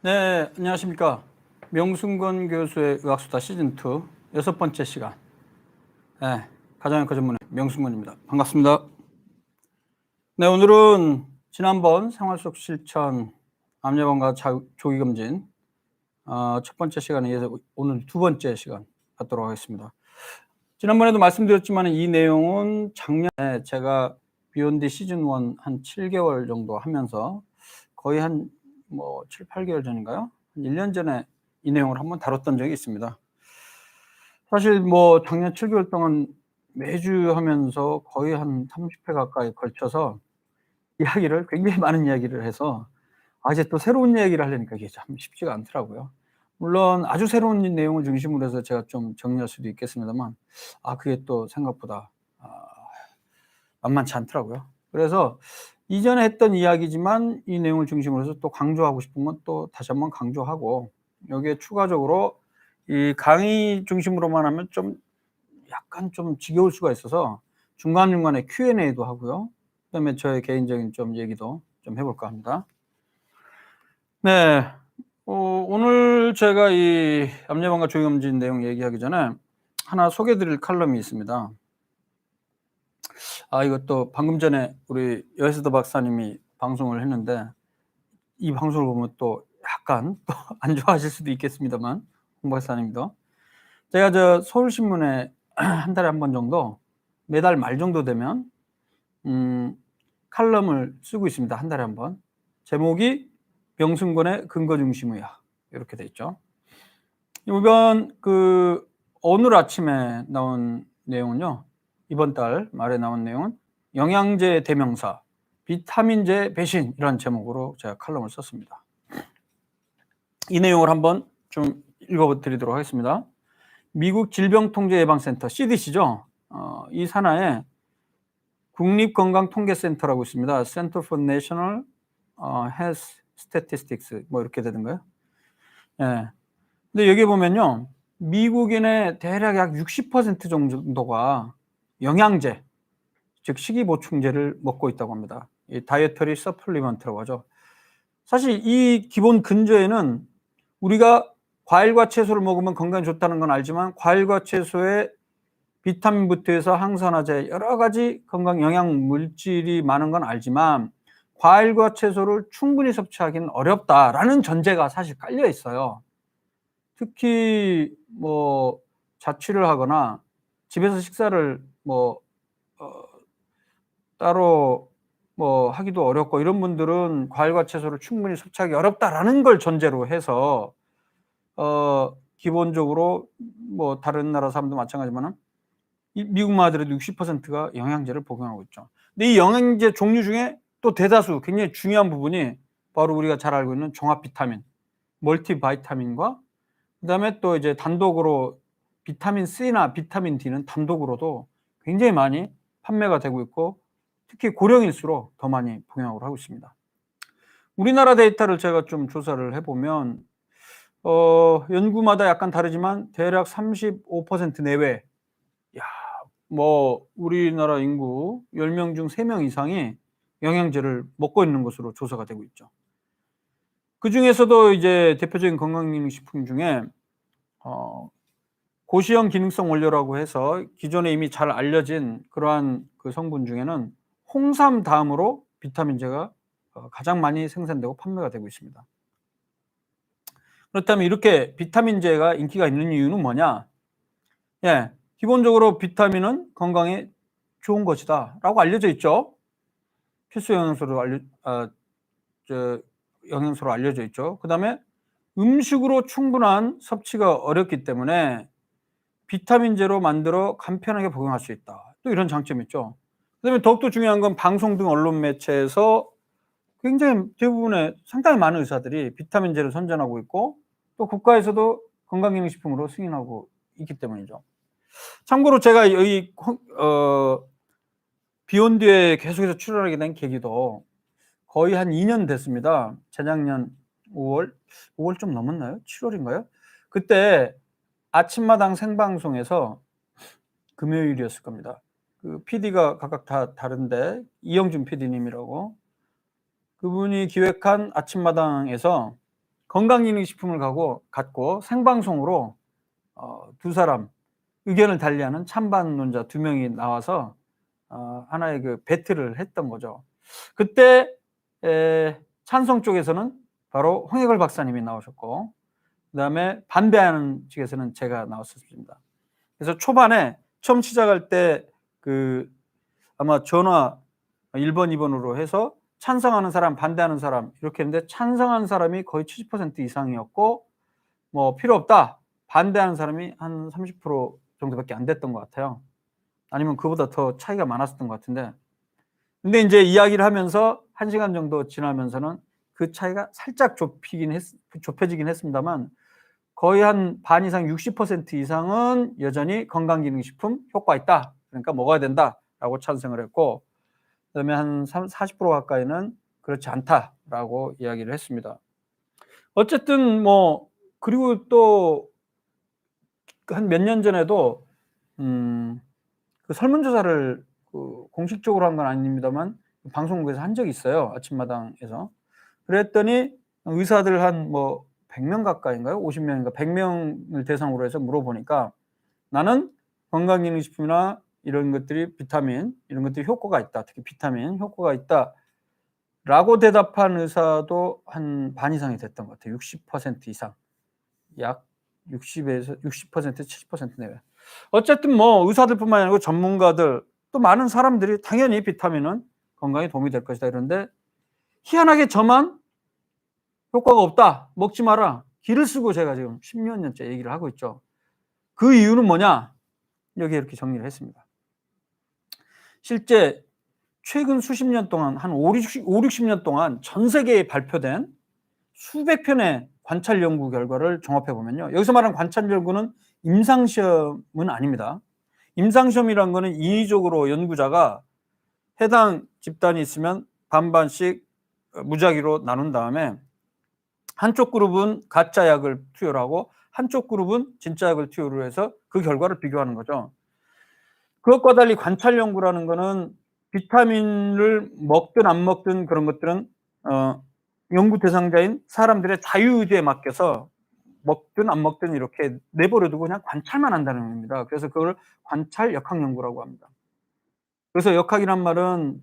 네, 안녕하십니까. 명순권 교수의 의학수다 시즌2 6번째 시간. 네, 가정의학과 전문의 명순권입니다. 반갑습니다. 네, 오늘은 지난번 생활 속 실천 암예방과 조기검진 첫 번째 시간에 이어서 오늘 두 번째 시간 갖도록 하겠습니다. 지난번에도 말씀드렸지만 이 내용은 작년에 제가 비욘디 시즌1 한 7개월 정도 하면서 거의 한 7, 8개월 전인가요? 한 1년 전에 이 내용을 한번 다뤘던 적이 있습니다. 사실 작년 7개월 동안 매주 하면서 거의 한 30회 가까이 걸쳐서 이야기를 굉장히 많은 이야기를 해서 이제 또 새로운 이야기를 하려니까 이게 참 쉽지가 않더라고요. 물론 아주 새로운 내용을 중심으로 해서 제가 좀 정리할 수도 있겠습니다만 그게 또 생각보다 만만치 않더라고요. 그래서 이전에 했던 이야기지만 이 내용을 중심으로 해서 또 강조하고 싶은 건 또 다시 한번 강조하고, 여기에 추가적으로 이 강의 중심으로만 하면 좀 약간 좀 지겨울 수가 있어서 중간중간에 Q&A도 하고요. 그다음에 저의 개인적인 좀 얘기도 좀 해볼까 합니다. 네. 오늘 제가 이 암예방과 조기검진 내용 얘기하기 전에 하나 소개해 드릴 칼럼이 있습니다. 이것도 방금 전에 우리 여혜수도 박사님이 방송을 했는데 이 방송을 보면 또 약간 또 안 좋아하실 수도 있겠습니다만, 홍 박사님도 제가 서울신문에 한 달에 한 번 정도 매달 말 정도 되면 칼럼을 쓰고 있습니다. 한 달에 한 번. 제목이 명순권의 근거 중심 의학 이렇게 돼 있죠. 이번 오늘 아침에 나온 내용은요, 이번 달 말에 나온 내용은 영양제 대명사 비타민제 배신, 이런 제목으로 제가 칼럼을 썼습니다. 이 내용을 한번 좀 읽어드리도록 하겠습니다. 미국 질병통제예방센터 CDC죠. 이 산하에 국립건강통계센터라고 있습니다. Center for National Health Statistics 이렇게 되던가요? 예. 근데 여기 보면요, 미국인의 대략 약 60% 정도가 영양제, 즉 식이보충제를 먹고 있다고 합니다. 이 다이어터리 서플리먼트라고 하죠. 사실 이 기본 근저에는 우리가 과일과 채소를 먹으면 건강에 좋다는 건 알지만, 과일과 채소에 비타민부터 해서 항산화제, 여러 가지 건강 영양 물질이 많은 건 알지만 과일과 채소를 충분히 섭취하기는 어렵다라는 전제가 사실 깔려 있어요. 특히 자취를 하거나 집에서 식사를 따로 하기도 어렵고 이런 분들은 과일과 채소를 충분히 섭취하기 어렵다라는 걸 전제로 해서 기본적으로 다른 나라 사람도 마찬가지지만 이 미국만 하더라도 60%가 영양제를 복용하고 있죠. 근데 이 영양제 종류 중에 또 대다수 굉장히 중요한 부분이 바로 우리가 잘 알고 있는 종합 비타민, 멀티바이타민과 그다음에 또 이제 단독으로 비타민 C나 비타민 D는 단독으로도 굉장히 많이 판매가 되고 있고, 특히 고령일수록 더 많이 복용을 하고 있습니다. 우리나라 데이터를 제가 좀 조사를 해보면 연구마다 약간 다르지만 대략 35% 내외, 우리나라 인구 10명 중 3명 이상이 영양제를 먹고 있는 것으로 조사가 되고 있죠. 그중에서도 이제 대표적인 건강기능식품 중에 고시형 기능성 원료라고 해서 기존에 이미 잘 알려진 그러한 그 성분 중에는 홍삼 다음으로 비타민제가 가장 많이 생산되고 판매가 되고 있습니다. 그렇다면 이렇게 비타민제가 인기가 있는 이유는 뭐냐? 기본적으로 비타민은 건강에 좋은 것이다 라고 알려져 있죠. 필수 영양소로 알려져 있죠. 그 다음에 음식으로 충분한 섭취가 어렵기 때문에 비타민제로 만들어 간편하게 복용할 수 있다, 또 이런 장점이 있죠. 그 다음에 더욱더 중요한 건 방송 등 언론 매체에서 굉장히 대부분의 상당히 많은 의사들이 비타민제를 선전하고 있고, 또 국가에서도 건강기능식품으로 승인하고 있기 때문이죠. 참고로 제가 이 비욘드에 계속해서 출연하게 된 계기도 거의 한 2년 됐습니다. 재작년 5월 좀 넘었나요? 7월인가요? 그때 아침마당 생방송에서 금요일이었을 겁니다. 그 PD가 각각 다 다른데 이영준 PD님이라고, 그분이 기획한 아침마당에서 건강기능식품을 갖고 생방송으로 두 사람 의견을 달리하는 찬반론자 두 명이 나와서 하나의 그 배틀을 했던 거죠. 그때 찬성 쪽에서는 바로 홍익걸 박사님이 나오셨고, 그다음에 반대하는 측에서는 제가 나왔었습니다. 그래서 초반에 처음 시작할 때 아마 전화 1번, 2번으로 해서 찬성하는 사람, 반대하는 사람 이렇게 했는데, 찬성하는 사람이 거의 70% 이상이었고, 뭐 필요 없다, 반대하는 사람이 한 30% 정도밖에 안 됐던 것 같아요. 아니면 그보다 더 차이가 많았었던 것 같은데, 근데 이제 이야기를 하면서 1시간 정도 지나면서는 그 차이가 살짝 좁혀지긴 했습니다만, 거의 한 반 이상 60% 이상은 여전히 건강기능식품 효과 있다, 그러니까 먹어야 된다라고 찬성을 했고, 그다음에 한 40% 가까이는 그렇지 않다라고 이야기를 했습니다. 어쨌든 뭐, 그리고 또 한 몇 년 전에도 그 설문조사를 공식적으로 한 건 아닙니다만 방송국에서 한 적이 있어요. 아침마당에서. 그랬더니 의사들 한 뭐 100명 가까이인가요? 50명인가 100명을 대상으로 해서 물어보니까, 나는 건강기능식품이나 이런 것들이, 비타민 이런 것들이 효과가 있다, 특히 비타민 효과가 있다 라고 대답한 의사도 한 반 이상이 됐던 것 같아요. 60% 이상, 약 60에서 60%, 70% 내외. 어쨌든 뭐 의사들뿐만 아니고 전문가들, 또 많은 사람들이 당연히 비타민은 건강에 도움이 될 것이다 이런데, 희한하게 저만 효과가 없다, 먹지 마라, 기를 쓰고 제가 지금 10몇 년째 얘기를 하고 있죠. 그 이유는 뭐냐? 여기에 이렇게 정리를 했습니다. 실제 최근 수십 년 동안, 한 5, 60년 동안 전 세계에 발표된 수백 편의 관찰 연구 결과를 종합해 보면요, 여기서 말하는 관찰 연구는 임상시험은 아닙니다. 임상시험이란 거는 인위적으로 연구자가 해당 집단이 있으면 반반씩 무작위로 나눈 다음에 한쪽 그룹은 가짜 약을 투여를 하고 한쪽 그룹은 진짜 약을 투여를 해서 그 결과를 비교하는 거죠. 그것과 달리 관찰 연구라는 거는 비타민을 먹든 안 먹든 그런 것들은 연구 대상자인 사람들의 자유의지에 맡겨서 먹든 안 먹든 이렇게 내버려두고 그냥 관찰만 한다는 겁니다. 그래서 그걸 관찰 역학 연구라고 합니다. 그래서 역학이란 말은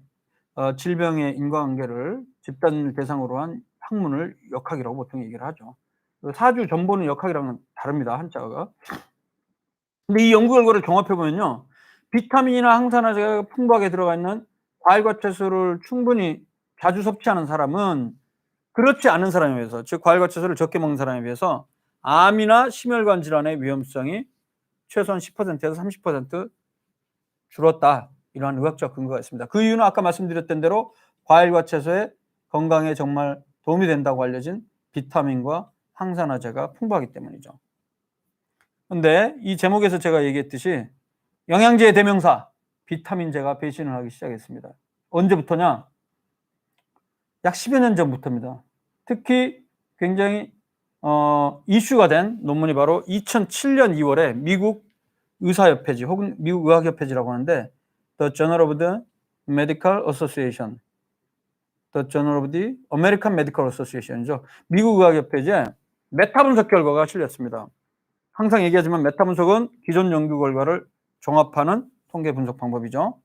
질병의 인과관계를 집단을 대상으로 한 학문을 역학이라고 보통 얘기를 하죠. 사주 전보는 역학이랑은 다릅니다, 한자가. 근데 이 연구 결과를 종합해 보면요, 비타민이나 항산화제가 풍부하게 들어가 있는 과일과 채소를 충분히 자주 섭취하는 사람은 그렇지 않은 사람에 비해서, 즉 과일과 채소를 적게 먹는 사람에 비해서 암이나 심혈관 질환의 위험성이 최소한 10%에서 30% 줄었다, 이러한 의학적 근거가 있습니다. 그 이유는 아까 말씀드렸던 대로 과일과 채소에 건강에 정말 도움이 된다고 알려진 비타민과 항산화제가 풍부하기 때문이죠. 근데 이 제목에서 제가 얘기했듯이 영양제의 대명사 비타민제가 배신을 하기 시작했습니다. 언제부터냐? 약 10여 년 전부터입니다. 특히 굉장히 이슈가 된 논문이 바로 2007년 2월에 미국 의사협회지 혹은 미국 의학협회지라고 하는데, The Journal of the Medical Association, The Journal of the American Medical Association이죠. 미국 의학협회지에 메타 분석 결과가 실렸습니다. 항상 얘기하지만 메타 분석은 기존 연구 결과를 종합하는 통계 분석 방법이죠.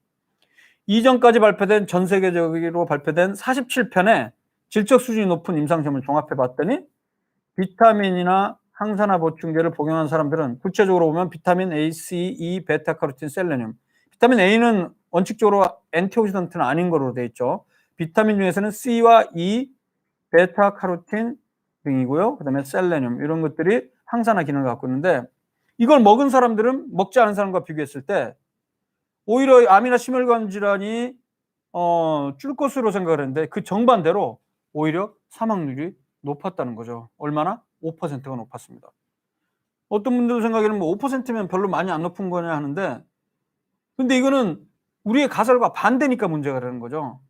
이전까지 발표된, 전 세계적으로 발표된 47편의 질적 수준이 높은 임상시험을 종합해 봤더니 비타민이나 항산화 보충제를 복용한 사람들은, 구체적으로 보면 비타민 A, C, E, 베타카로틴, 셀레늄. 비타민 A는 원칙적으로 엔티오ksi던트는 아닌 거로 되어 있죠. 비타민 중에서는 C와 E, 베타카로틴 등이고요. 그다음에 셀레늄, 이런 것들이 항산화 기능을 갖고 있는데, 이걸 먹은 사람들은 먹지 않은 사람과 비교했을 때 오히려 암이나 심혈관 질환이 줄 것으로 생각을 했는데, 그 정반대로 오히려 사망률이 높았다는 거죠. 얼마나? 5%가 높았습니다. 어떤 분들 생각에는 뭐 5%면 별로 많이 안 높은 거냐 하는데, 근데 이거는 우리의 가설과 반대니까 문제가 되는 거죠.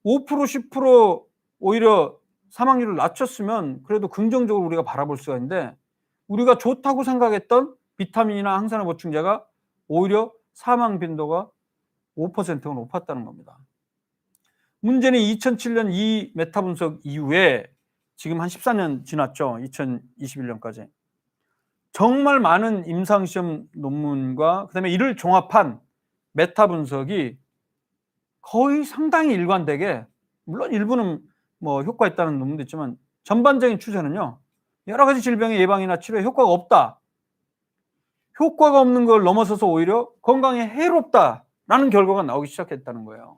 5%, 10% 오히려 사망률을 낮췄으면 그래도 긍정적으로 우리가 바라볼 수가 있는데, 우리가 좋다고 생각했던 비타민이나 항산화 보충제가 오히려 사망 빈도가 5%가 높았다는 겁니다. 문제는 2007년 이 메타 분석 이후에 지금 한 14년 지났죠. 2021년까지. 정말 많은 임상시험 논문과 그다음에 이를 종합한 메타 분석이 거의 상당히 일관되게, 물론 일부는 뭐 효과 있다는 논문도 있지만 전반적인 추세는요, 여러 가지 질병의 예방이나 치료에 효과가 없다, 효과가 없는 걸 넘어서서 오히려 건강에 해롭다라는 결과가 나오기 시작했다는 거예요.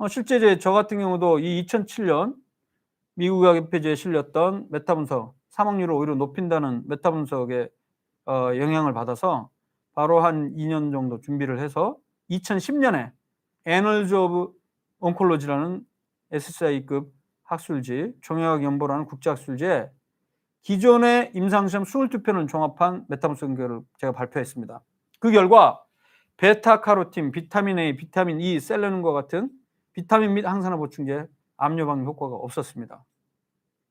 실제 이제 저 같은 경우도 이 2007년 미국 의학협회지에 실렸던 메타 분석, 사망률을 오히려 높인다는 메타 분석에 영향을 받아서 바로 한 2년 정도 준비를 해서 2010년에 애널즈 오브 온콜로지라는 SSI급 학술지, 종양학 연보라는 국제학술지에 기존의 임상시험 22편을 종합한 메타 분석 결과를 제가 발표했습니다. 그 결과 베타카로틴, 비타민 A, 비타민 E, 셀레늄과 같은 비타민 및 항산화 보충제 암 예방 효과가 없었습니다.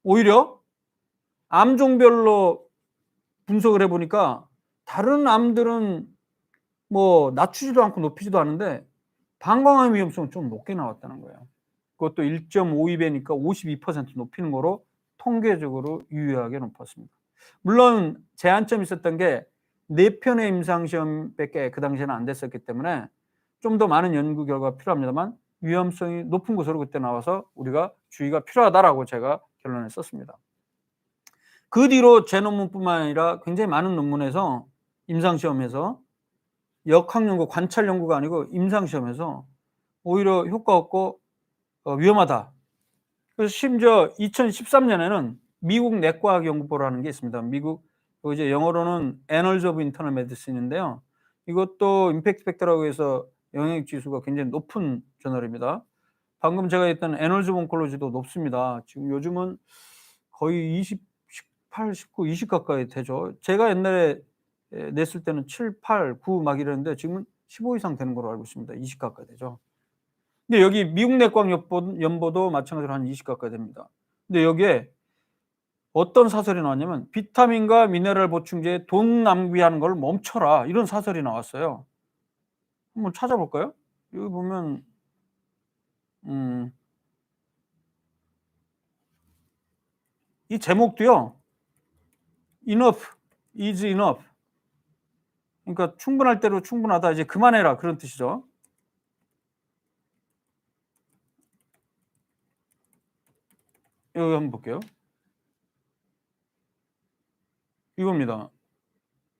오히려 암종별로 분석을 해보니까 다른 암들은 뭐 낮추지도 않고 높이지도 않은데 방광암 위험성은 좀 높게 나왔다는 거예요. 그것도 1.52배니까 52% 높이는 거로 통계적으로 유효하게 높았습니다. 물론 제한점이 있었던 게 4편의 임상시험밖에 그 당시에는 안 됐었기 때문에 좀 더 많은 연구 결과가 필요합니다만 위험성이 높은 것으로 그때 나와서 우리가 주의가 필요하다라고 제가 결론을 썼습니다. 그 뒤로 제 논문뿐만 아니라 굉장히 많은 논문에서 임상시험에서 역학 연구, 관찰 연구가 아니고 임상시험에서 오히려 효과 없고 위험하다. 그래서 심지어 2013년에는 미국 내과학 연구보라는 게 있습니다. 미국 이제 영어로는 Annals of Internal Medicine인데요. 이것도 임팩트 팩터라고 해서 영향력 지수가 굉장히 높은 저널입니다. 방금 제가 했던 Annals of Oncology도 높습니다. 지금 요즘은 거의 20, 18, 19, 20 가까이 되죠. 제가 옛날에 냈을 때는 7, 8, 9 막 이랬는데 지금은 15 이상 되는 걸로 알고 있습니다. 20 가까이 되죠. 근데 여기 미국 내과학 연보도 마찬가지로 한 20 가까이 됩니다. 근데 여기에 어떤 사설이 나왔냐면 비타민과 미네랄 보충제에 돈 낭비하는 걸 멈춰라, 이런 사설이 나왔어요. 한번 찾아볼까요? 여기 보면 이 제목도요, enough is enough, 그러니까 충분할 대로 충분하다, 이제 그만해라, 그런 뜻이죠. 여기 한번 볼게요. 이겁니다.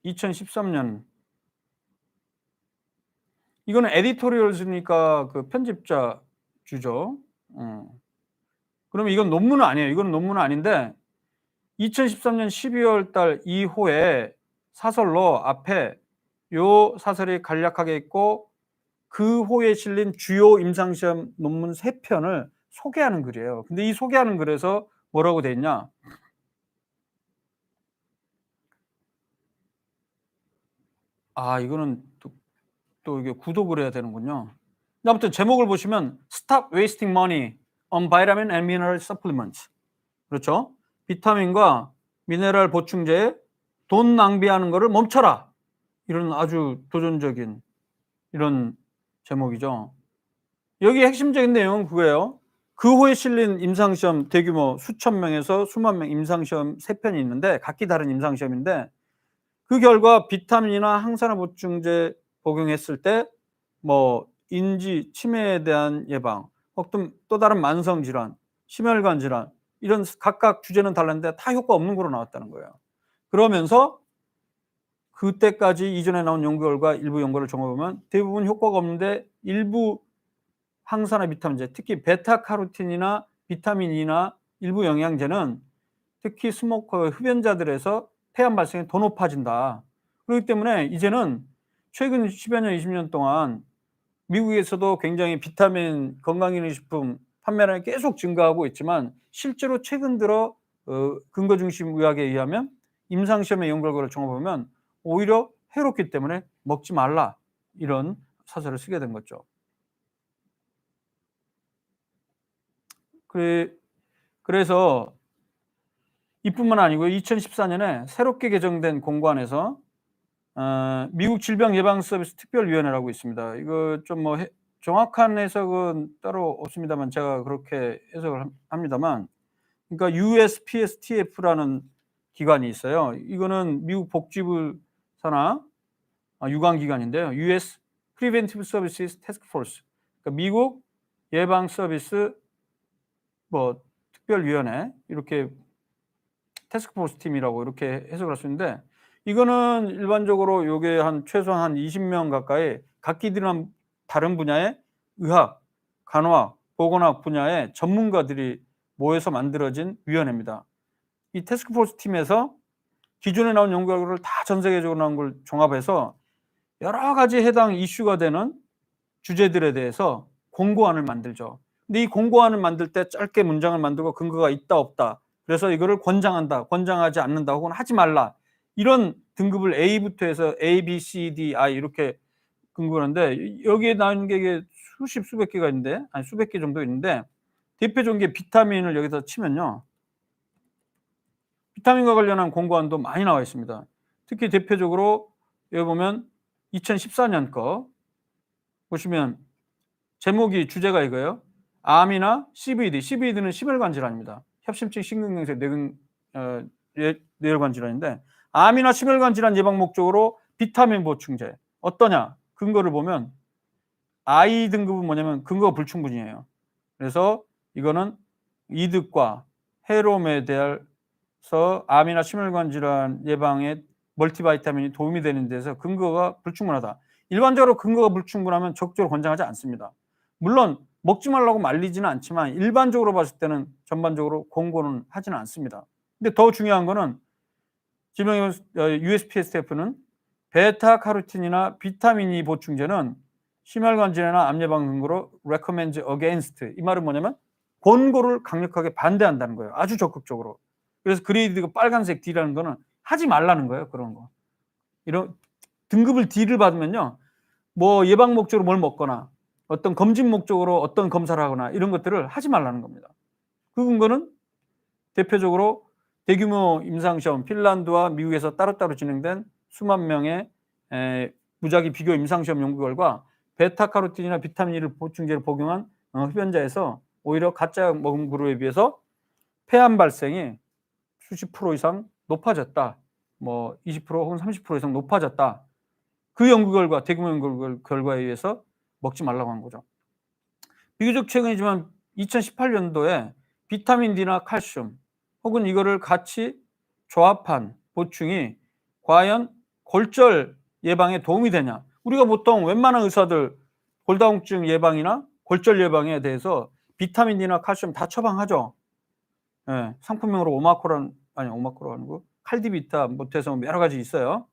2013년. 이거는 에디토리얼즈니까 그 편집자 주죠. 그러면 이건 논문은 아니에요. 이건 논문은 아닌데 2013년 12월 달 2호에 사설로 앞에 요 사설이 간략하게 있고 그 호에 실린 주요 임상시험 논문 3편을 소개하는 글이에요. 근데 이 소개하는 글에서 뭐라고 돼 있냐? 이거는 또 이게 구독을 해야 되는군요. 아무튼 제목을 보시면 Stop Wasting Money on Vitamin and Mineral Supplements. 그렇죠? 비타민과 미네랄 보충제에 돈 낭비하는 것을 멈춰라. 이런 아주 도전적인 이런 제목이죠. 여기 핵심적인 내용은 그거예요. 그 후에 실린 임상시험 대규모 수천 명에서 수만 명 임상시험 3편이 있는데 각기 다른 임상시험인데 그 결과 비타민이나 항산화 보충제 복용했을 때 뭐 인지 치매에 대한 예방 혹은 또 다른 만성 질환, 심혈관 질환, 이런 각각 주제는 달랐는데 다 효과 없는 거로 나왔다는 거예요. 그러면서 그때까지 이전에 나온 연구 결과 일부 연구를 종합해보면 대부분 효과가 없는데 일부 항산화 비타민제, 특히 베타카로틴이나 비타민 E나 일부 영양제는 특히 스모커 흡연자들에서 폐암 발생이 더 높아진다. 그렇기 때문에 이제는 최근 10여 년, 20년 동안 미국에서도 굉장히 비타민 건강기능식품 판매량이 계속 증가하고 있지만 실제로 최근 들어 근거 중심 의학에 의하면 임상시험의 연구 결과를 종합하면 오히려 해롭기 때문에 먹지 말라, 이런 사설을 쓰게 된 거죠. 그래서 이뿐만 아니고 2014년에 새롭게 개정된 공관에서 미국 질병예방서비스 특별위원회라고 있습니다. 이거 좀 뭐 정확한 해석은 따로 없습니다만 제가 그렇게 해석을 합니다만 그러니까 USPSTF라는 기관이 있어요. 이거는 미국 복지부 산하 유관기관인데요. US Preventive Services Task Force. 그러니까 미국 예방 서비스 뭐 특별위원회 이렇게 태스크포스 팀이라고 이렇게 해석을 할 수 있는데, 이거는 일반적으로 요게 한 최소한 한 20명 가까이 각기들은 다른 분야의 의학, 간호학, 보건학 분야의 전문가들이 모여서 만들어진 위원회입니다. 이 태스크포스 팀에서 기존에 나온 연구 결과를 다 전 세계적으로 나온 걸 종합해서 여러 가지 해당 이슈가 되는 주제들에 대해서 공고안을 만들죠. 근데 이 공고안을 만들 때 짧게 문장을 만들고 근거가 있다 없다, 그래서 이거를 권장한다, 권장하지 않는다, 혹은 하지 말라, 이런 등급을 A부터 해서 A, B, C, D, I 이렇게 근거하는데, 여기에 나오는 게 이게 수십 수백 개가 있는데, 아니 수백 개 정도 있는데, 대표적인 게 비타민을 여기서 치면요, 비타민과 관련한 공고안도 많이 나와 있습니다. 특히 대표적으로 여기 보면 2014년 거 보시면 제목이, 주제가 이거예요. 암이나 CVD, CVD는 심혈관 질환입니다. 협심증 심근경색 뇌혈관 질환인데, 암이나 심혈관 질환 예방 목적으로 비타민 보충제 어떠냐? 근거를 보면 I 등급은 뭐냐면 근거 불충분이에요. 그래서 이거는 이득과 해로움에 대해서 암이나 심혈관 질환 예방에 멀티바이타민이 도움이 되는 데서 근거가 불충분하다. 일반적으로 근거가 불충분하면 적극적으로 권장하지 않습니다. 물론 먹지 말라고 말리지는 않지만 일반적으로 봤을 때는 전반적으로 권고는 하지는 않습니다. 근데 더 중요한 거는 질병 USPSTF는 베타카로틴이나 비타민 E 보충제는 심혈관 질환이나 암 예방 근거로 recommend against, 이 말은 뭐냐면 권고를 강력하게 반대한다는 거예요. 아주 적극적으로. 그래서 그레이드가 빨간색 D라는 거는 하지 말라는 거예요. 그런 거. 이런 등급을 D를 받으면요, 뭐 예방 목적으로 뭘 먹거나 어떤 검진 목적으로 어떤 검사를 하거나 이런 것들을 하지 말라는 겁니다. 그 근거는 대표적으로 대규모 임상시험, 핀란드와 미국에서 따로따로 진행된 수만 명의 무작위 비교 임상시험 연구 결과 베타카로틴이나 비타민 E를 보충제를 복용한 흡연자에서 오히려 가짜 먹은 그룹에 비해서 폐암 발생이 수십 프로 이상 높아졌다. 뭐 20% 혹은 30% 이상 높아졌다. 그 연구 결과, 대규모 연구 결과에 의해서 먹지 말라고 한 거죠. 비교적 최근이지만 2018년도에 비타민 D나 칼슘 혹은 이거를 같이 조합한 보충이 과연 골절 예방에 도움이 되냐? 우리가 보통 웬만한 의사들 골다공증 예방이나 골절 예방에 대해서 비타민 D나 칼슘 다 처방하죠. 예, 상품명으로 오마코라는, 아니 오마코라 아니고 칼디비타, 못해서 여러 가지 있어요.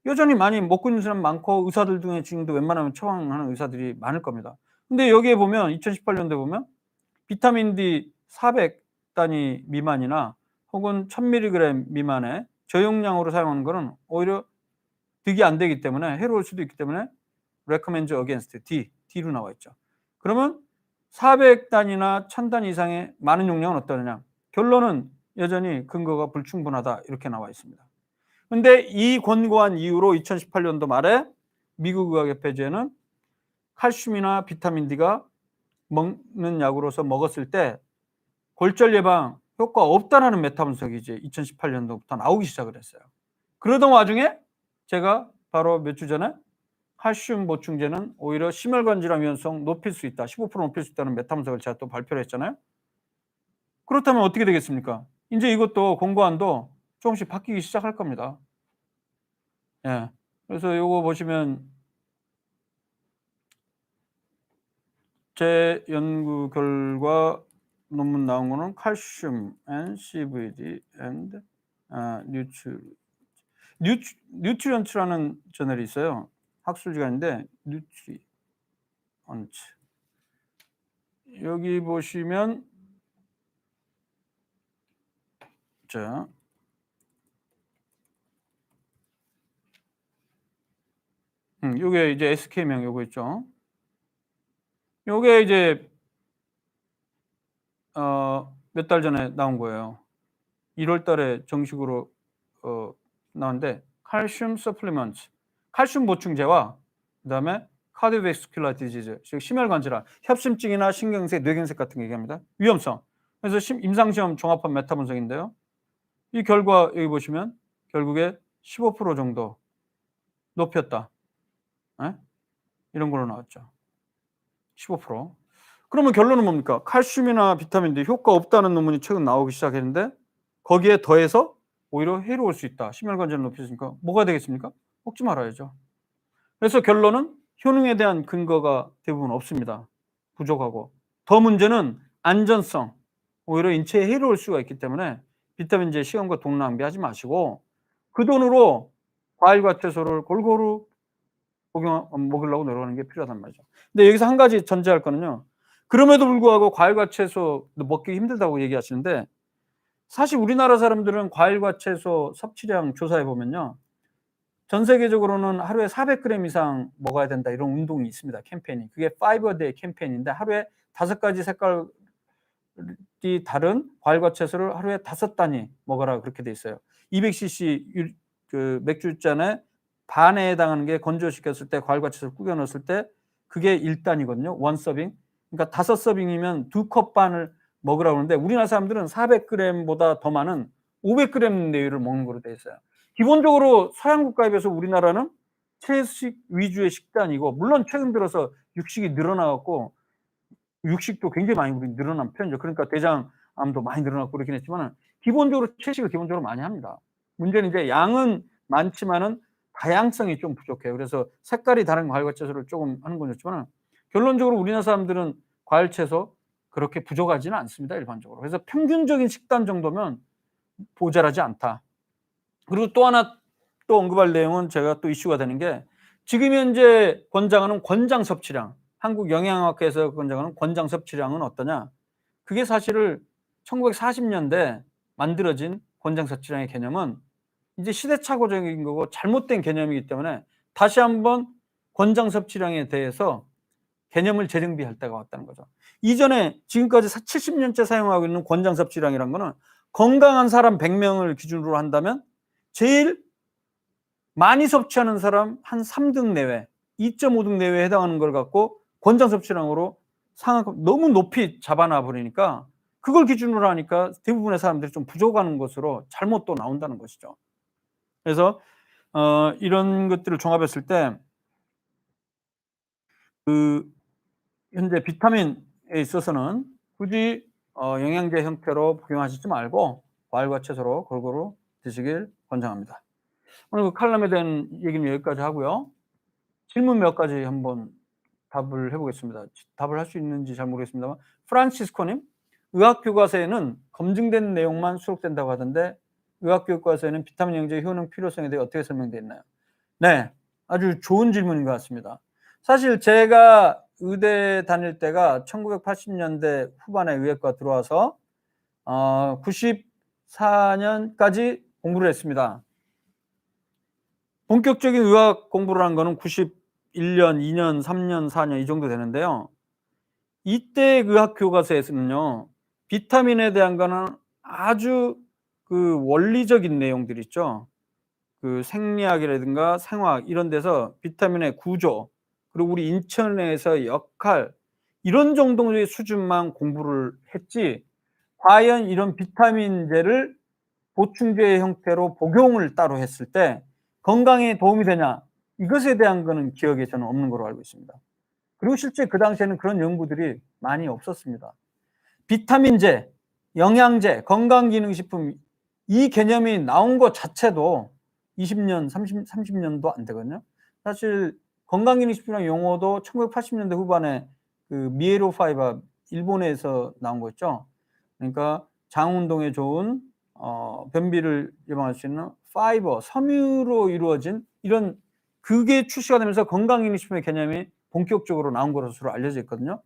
여전히 많이 먹고 있는 사람 많고 의사들 중에 지금도 웬만하면 처방하는 의사들이 많을 겁니다. 근데 여기에 보면 2018년도에 보면 비타민 D 400 단위 미만이나 혹은 1000mg 미만의 저용량으로 사용하는 것은 오히려 득이 안 되기 때문에 해로울 수도 있기 때문에 recommend against D로 나와 있죠. 그러면 400단위나 1000단위 이상의 많은 용량은 어떠느냐? 결론은 여전히 근거가 불충분하다, 이렇게 나와 있습니다. 근데 이 권고한 이후로 2018년도 말에 미국 의학협회제는 칼슘이나 비타민 D가 먹는 약으로서 먹었을 때 골절 예방 효과 없다라는 메타 분석이 이제 2018년도부터 나오기 시작을 했어요. 그러던 와중에 제가 바로 몇 주 전에 칼슘 보충제는 오히려 심혈관 질환 위험성 높일 수 있다, 15% 높일 수 있다는 메타 분석을 제가 또 발표를 했잖아요. 그렇다면 어떻게 되겠습니까? 이제 이것도 권고안도 조금씩 바뀌기 시작할 겁니다. 예. 그래서 요거 보시면 제 연구 결과 논문 나온 거는 칼슘 and CVD and 뉴트리언트라는 저널이 있어요. 학술지간인데 뉴트리언트. 여기 보시면 자, 요게 이제 SK명 요거 있죠. 요게 이제 몇 달 전에 나온 거예요. 1월 달에 정식으로 나왔는데 칼슘 서플리먼트, 칼슘 보충제와 그다음에 카디오베스큘러 디지즈, 즉 심혈관 질환, 협심증이나 신경색, 뇌경색 같은 거 얘기합니다. 위험성. 그래서 임상시험 종합한 메타 분석인데요. 이 결과 여기 보시면 결국에 15% 정도 높였다. 예? 이런 걸로 나왔죠. 15%. 그러면 결론은 뭡니까? 칼슘이나 비타민 D 효과 없다는 논문이 최근 나오기 시작했는데 거기에 더해서 오히려 해로울 수 있다. 심혈관계를 높여주니까 뭐가 되겠습니까? 먹지 말아야죠. 그래서 결론은 효능에 대한 근거가 대부분 없습니다. 부족하고. 더 문제는 안전성. 오히려 인체에 해로울 수가 있기 때문에 비타민 D의 시간과 돈 낭비하지 마시고 그 돈으로 과일과 채소를 골고루 먹으려고 노력하는 게 필요하단 말이죠. 근데 여기서 한 가지 전제할 거는요. 그럼에도 불구하고 과일과 채소 먹기 힘들다고 얘기하시는데 사실 우리나라 사람들은 과일과 채소 섭취량 조사해 보면요. 전 세계적으로는 하루에 400g 이상 먹어야 된다 이런 운동이 있습니다. 캠페인이. 그게 파이버 데이 캠페인인데 하루에 5가지 색깔이 다른 과일과 채소를 하루에 5단위 먹어라 그렇게 돼 있어요. 200cc 그 맥주잔에 반에 해당하는 게 건조시켰을 때 과일과 채소를 구겨 넣었을 때 그게 1단이거든요. 원 서빙. 그러니까 5서빙이면 2컵 반을 먹으라고 그러는데 우리나라 사람들은 400g보다 더 많은 500g 내외를 먹는 거로 돼 있어요. 기본적으로 서양 국가에 비해서 우리나라는 채식 위주의 식단이고 물론 최근 들어서 육식이 늘어나갖고 육식도 굉장히 많이 우리 늘어난 편이죠. 그러니까 대장암도 많이 늘어났고 그렇긴 했지만 기본적으로 채식을 기본적으로 많이 합니다. 문제는 이제 양은 많지만은 다양성이 좀 부족해요. 그래서 색깔이 다른 과일과 채소를 조금 하는 건 좋지만 결론적으로 우리나라 사람들은 과일, 채소 그렇게 부족하지는 않습니다. 일반적으로. 그래서 평균적인 식단 정도면 모자라지 않다. 그리고 또 하나 또 언급할 내용은 제가 또 이슈가 되는 게 지금 현재 권장하는 권장 섭취량, 한국 영양학회에서 권장하는 권장 섭취량은 어떠냐? 그게 사실을 1940년대 만들어진 권장 섭취량의 개념은 이제 시대착오적인 거고 잘못된 개념이기 때문에 다시 한번 권장 섭취량에 대해서 개념을 재정비할 때가 왔다는 거죠. 이전에 지금까지 70년째 사용하고 있는 권장 섭취량이란 거는 건강한 사람 100명을 기준으로 한다면 제일 많이 섭취하는 사람 한 3등 내외, 2.5등 내외에 해당하는 걸 갖고 권장 섭취량으로 너무 높이 잡아놔 버리니까 그걸 기준으로 하니까 대부분의 사람들이 좀 부족한 것으로 잘못 또 나온다는 것이죠. 그래서 이런 것들을 종합했을 때 그 현재 비타민에 있어서는 굳이 영양제 형태로 복용하시지 말고 과일과 채소로 골고루 드시길 권장합니다. 오늘 그 칼럼에 대한 얘기는 여기까지 하고요. 질문 몇 가지 한번 답을 해보겠습니다. 답을 할 수 있는지 잘 모르겠습니다만 프란시스코님, 의학교과서에는 검증된 내용만 수록된다고 하던데 의학교과서에는 비타민 영양제 효능 필요성에 대해 어떻게 설명되어 있나요? 네, 아주 좋은 질문인 것 같습니다. 사실 제가 의대 다닐 때가 1980년대 후반에 의학과 들어와서 94년까지 공부를 했습니다. 본격적인 의학 공부를 한 거는 91년, 2년, 3년, 4년 이 정도 되는데요. 이때 의학 교과서에서는요. 비타민에 대한 거는 아주 그 원리적인 내용들 있죠. 그 생리학이라든가 생화학 이런 데서 비타민의 구조, 그리고 우리 인체내에서 역할 이런 정도의 수준만 공부를 했지 과연 이런 비타민제를 보충제 형태로 복용을 따로 했을 때 건강에 도움이 되냐 이것에 대한 거는 기억에 저는 없는 걸로 알고 있습니다. 그리고 실제 그 당시에는 그런 연구들이 많이 없었습니다. 비타민제, 영양제, 건강기능식품 이 개념이 나온 것 자체도 20년, 30년도 안 되거든요. 사실 건강기능식품이라는 용어도 1980년대 후반에 그 미에로 파이바 일본에서 나온 거였죠. 그러니까 장운동에 좋은 변비를 예방할 수 있는 파이버, 섬유로 이루어진 이런 그게 출시가 되면서 건강기능식품의 개념이 본격적으로 나온 것으로 알려져 있거든요.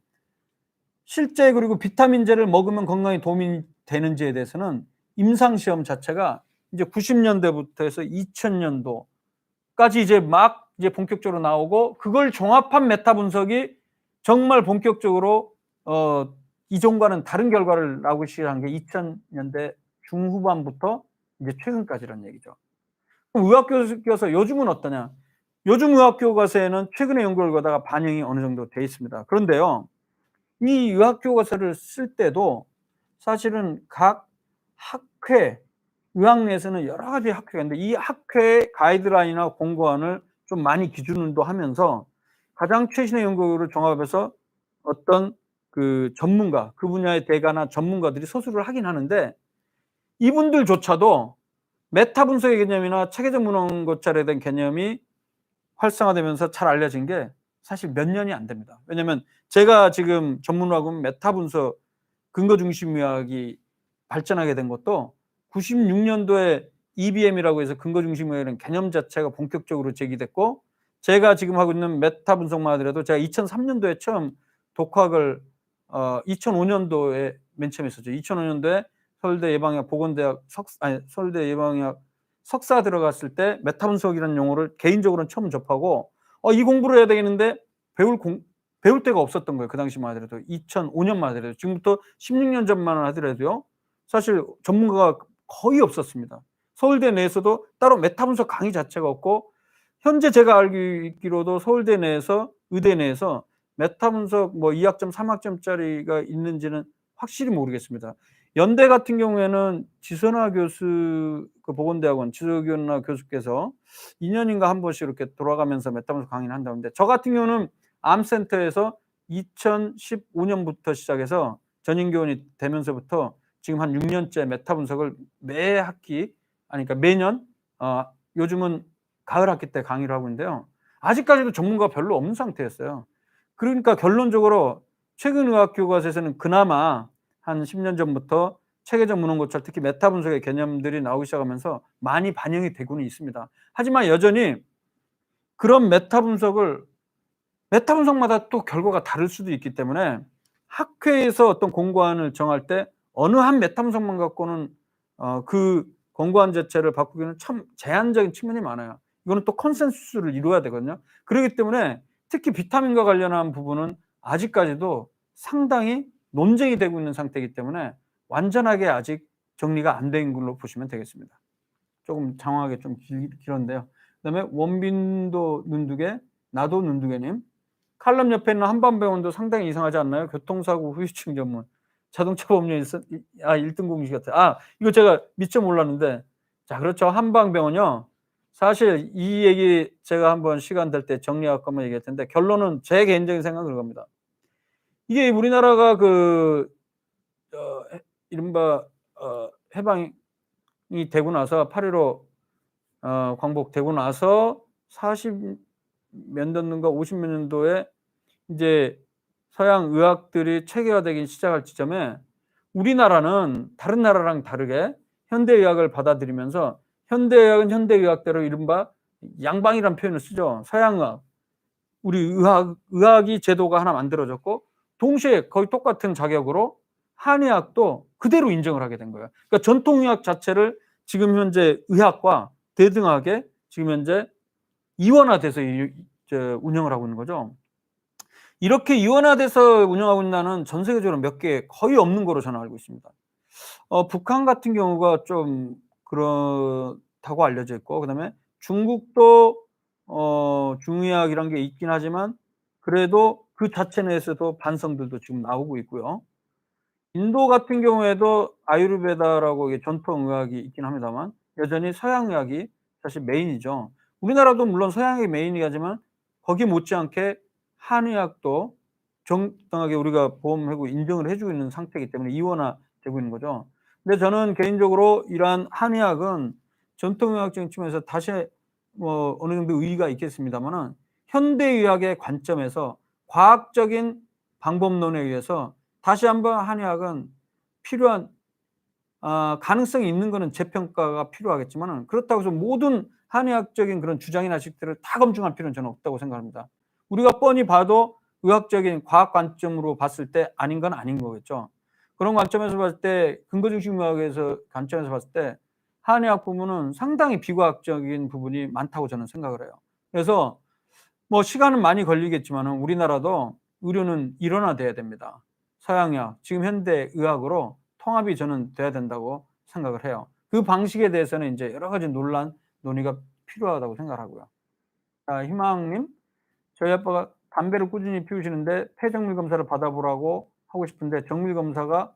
실제 그리고 비타민제를 먹으면 건강에 도움이 되는지에 대해서는 임상시험 자체가 이제 90년대부터 해서 2000년도까지 이제 본격적으로 나오고 그걸 종합한 메타 분석이 정말 본격적으로 이전과는 다른 결과를 나오기 시작한 게 2000년대 중후반부터 이제 최근까지라는 얘기죠. 의학교과서 요즘은 어떠냐? 요즘 의학교과서에는 최근의 연구 결과가 반영이 어느 정도 돼 있습니다. 그런데요, 이 의학교과서를 쓸 때도 사실은 각 학회, 의학 내에서는 여러 가지 학회가 있는데 이 학회의 가이드라인이나 공고안을 좀 많이 기준으로 하면서 가장 최신의 연구를 종합해서 어떤 그 전문가, 그 분야의 대가나 전문가들이 서술을 하긴 하는데 이분들조차도 메타 분석의 개념이나 체계적 문헌고찰에 대한 개념이 활성화되면서 잘 알려진 게 사실 몇 년이 안 됩니다. 왜냐하면 제가 지금 전문학은 메타 분석, 근거 중심 의학이 발전하게 된 것도 96년도에 EBM이라고 해서 근거 중심 의학이라는 개념 자체가 본격적으로 제기됐고, 제가 지금 하고 있는 메타 분석만 하더라도 제가 2003년도에 처음 독학을 2005년도에 맨 처음 했었죠. 2005년도에 서울대 예방의학 보건대학 서울대 예방의학 석사 들어갔을 때 메타 분석이라는 용어를 개인적으로는 처음 접하고 이 공부를 해야 되겠는데 배울 데가 없었던 거예요. 그 당시만 하더라도 2005년만 하더라도 지금부터 16년 전만 하더라도요. 사실 전문가가 거의 없었습니다. 서울대 내에서도 따로 메타 분석 강의 자체가 없고 현재 제가 알기로도 서울대 내에서 의대 내에서 메타 분석 뭐 2학점, 3학점짜리가 있는지는 확실히 모르겠습니다. 연대 같은 경우에는 지선화 교수, 그 보건대학원 지선화 교수께서 2년인가 한 번씩 이렇게 돌아가면서 메타 분석 강의를 한다는데 저 같은 경우는 암센터에서 2015년부터 시작해서 전임 교원이 되면서부터 지금 한 6년째 메타 분석을 매 학기, 아니 그러니까 매년 요즘은 가을 학기 때 강의를 하고 있는데요. 아직까지도 전문가가 별로 없는 상태였어요. 그러니까 결론적으로 최근 의학 교과서에서는 그나마 한 10년 전부터 체계적 문헌고찰, 특히 메타 분석의 개념들이 나오기 시작하면서 많이 반영이 되고는 있습니다. 하지만 여전히 그런 메타 분석마다 또 결과가 다를 수도 있기 때문에 학회에서 어떤 공고안을 정할 때 어느 한 메타 분석만 갖고는 그 공고안 자체를 바꾸기는 참 제한적인 측면이 많아요. 이거는 또 컨센서스를 이루어야 되거든요. 그렇기 때문에 특히 비타민과 관련한 부분은 아직까지도 상당히 논쟁이 되고 있는 상태이기 때문에 완전하게 아직 정리가 안 된 걸로 보시면 되겠습니다. 조금 장황하게 좀 길었는데요. 그다음에 원빈도 눈두개, 나도 눈두개님. 칼럼 옆에 있는 한방병원도 상당히 이상하지 않나요? 교통사고 후유증 전문. 자동차 법률 1등 공식 같아요. 이거 제가 미처 몰랐는데. 자, 그렇죠. 한방병원요. 사실 이 얘기 제가 한번 시간 될 때 정리할 거면 얘기할 텐데 결론은 제 개인적인 생각은 그겁니다. 이게 우리나라가 이른바 해방이 되고 나서 8.15 광복되고 나서 40 몇 년도인가 50 몇 년도에 이제 서양 의학들이 체계화되기 시작할 지점에 우리나라는 다른 나라랑 다르게 현대의학을 받아들이면서 현대의학은 현대의학대로 이른바 양방이라는 표현을 쓰죠. 서양의학, 우리 의학이 제도가 하나 만들어졌고 동시에 거의 똑같은 자격으로 한의학도 그대로 인정을 하게 된 거예요. 그러니까 전통의학 자체를 지금 현재 의학과 대등하게 지금 현재 이원화돼서 운영을 하고 있는 거죠. 이렇게 이원화돼서 운영하고 있는 전 세계적으로 몇 개 거의 없는 거로 저는 알고 있습니다. 북한 같은 경우가 좀 그렇다고 알려져 있고, 그다음에 중국도 중의학이란 게 있긴 하지만 그래도 그 자체 내에서도 반성들도 지금 나오고 있고요. 인도 같은 경우에도 아유르베다라고 전통 의학이 있긴 합니다만 여전히 서양 의학이 사실 메인이죠. 우리나라도 물론 서양이 메인이지만 거기 못지않게 한의학도 정당하게 우리가 보험하고 인정을 해주고 있는 상태이기 때문에 이원화되고 있는 거죠. 근데 저는 개인적으로 이러한 한의학은 전통의학적인 측면에서 다시 어느 정도 의의가 있겠습니다만은 현대의학의 관점에서 과학적인 방법론에 의해서 다시 한번 한의학은 필요한 가능성이 있는 거는 재평가가 필요하겠지만은 그렇다고 해서 모든 한의학적인 그런 주장이나 식들을 다 검증할 필요는 저는 없다고 생각합니다. 우리가 뻔히 봐도 의학적인 과학 관점으로 봤을 때 아닌 건 아닌 거겠죠. 그런 관점에서 봤을 때 근거 중심 의학에서 관점에서 봤을 때 한의학 부분은 상당히 비과학적인 부분이 많다고 저는 생각을 해요. 그래서 뭐 시간은 많이 걸리겠지만은 우리나라도 의료는 일원화돼야 됩니다. 서양의학, 지금 현대 의학으로 통합이 저는 돼야 된다고 생각을 해요. 그 방식에 대해서는 이제 여러 가지 논의가 필요하다고 생각하고요. 자, 희망님, 저희 아빠가 담배를 꾸준히 피우시는데 폐정밀 검사를 받아보라고 하고 싶은데 정밀 검사가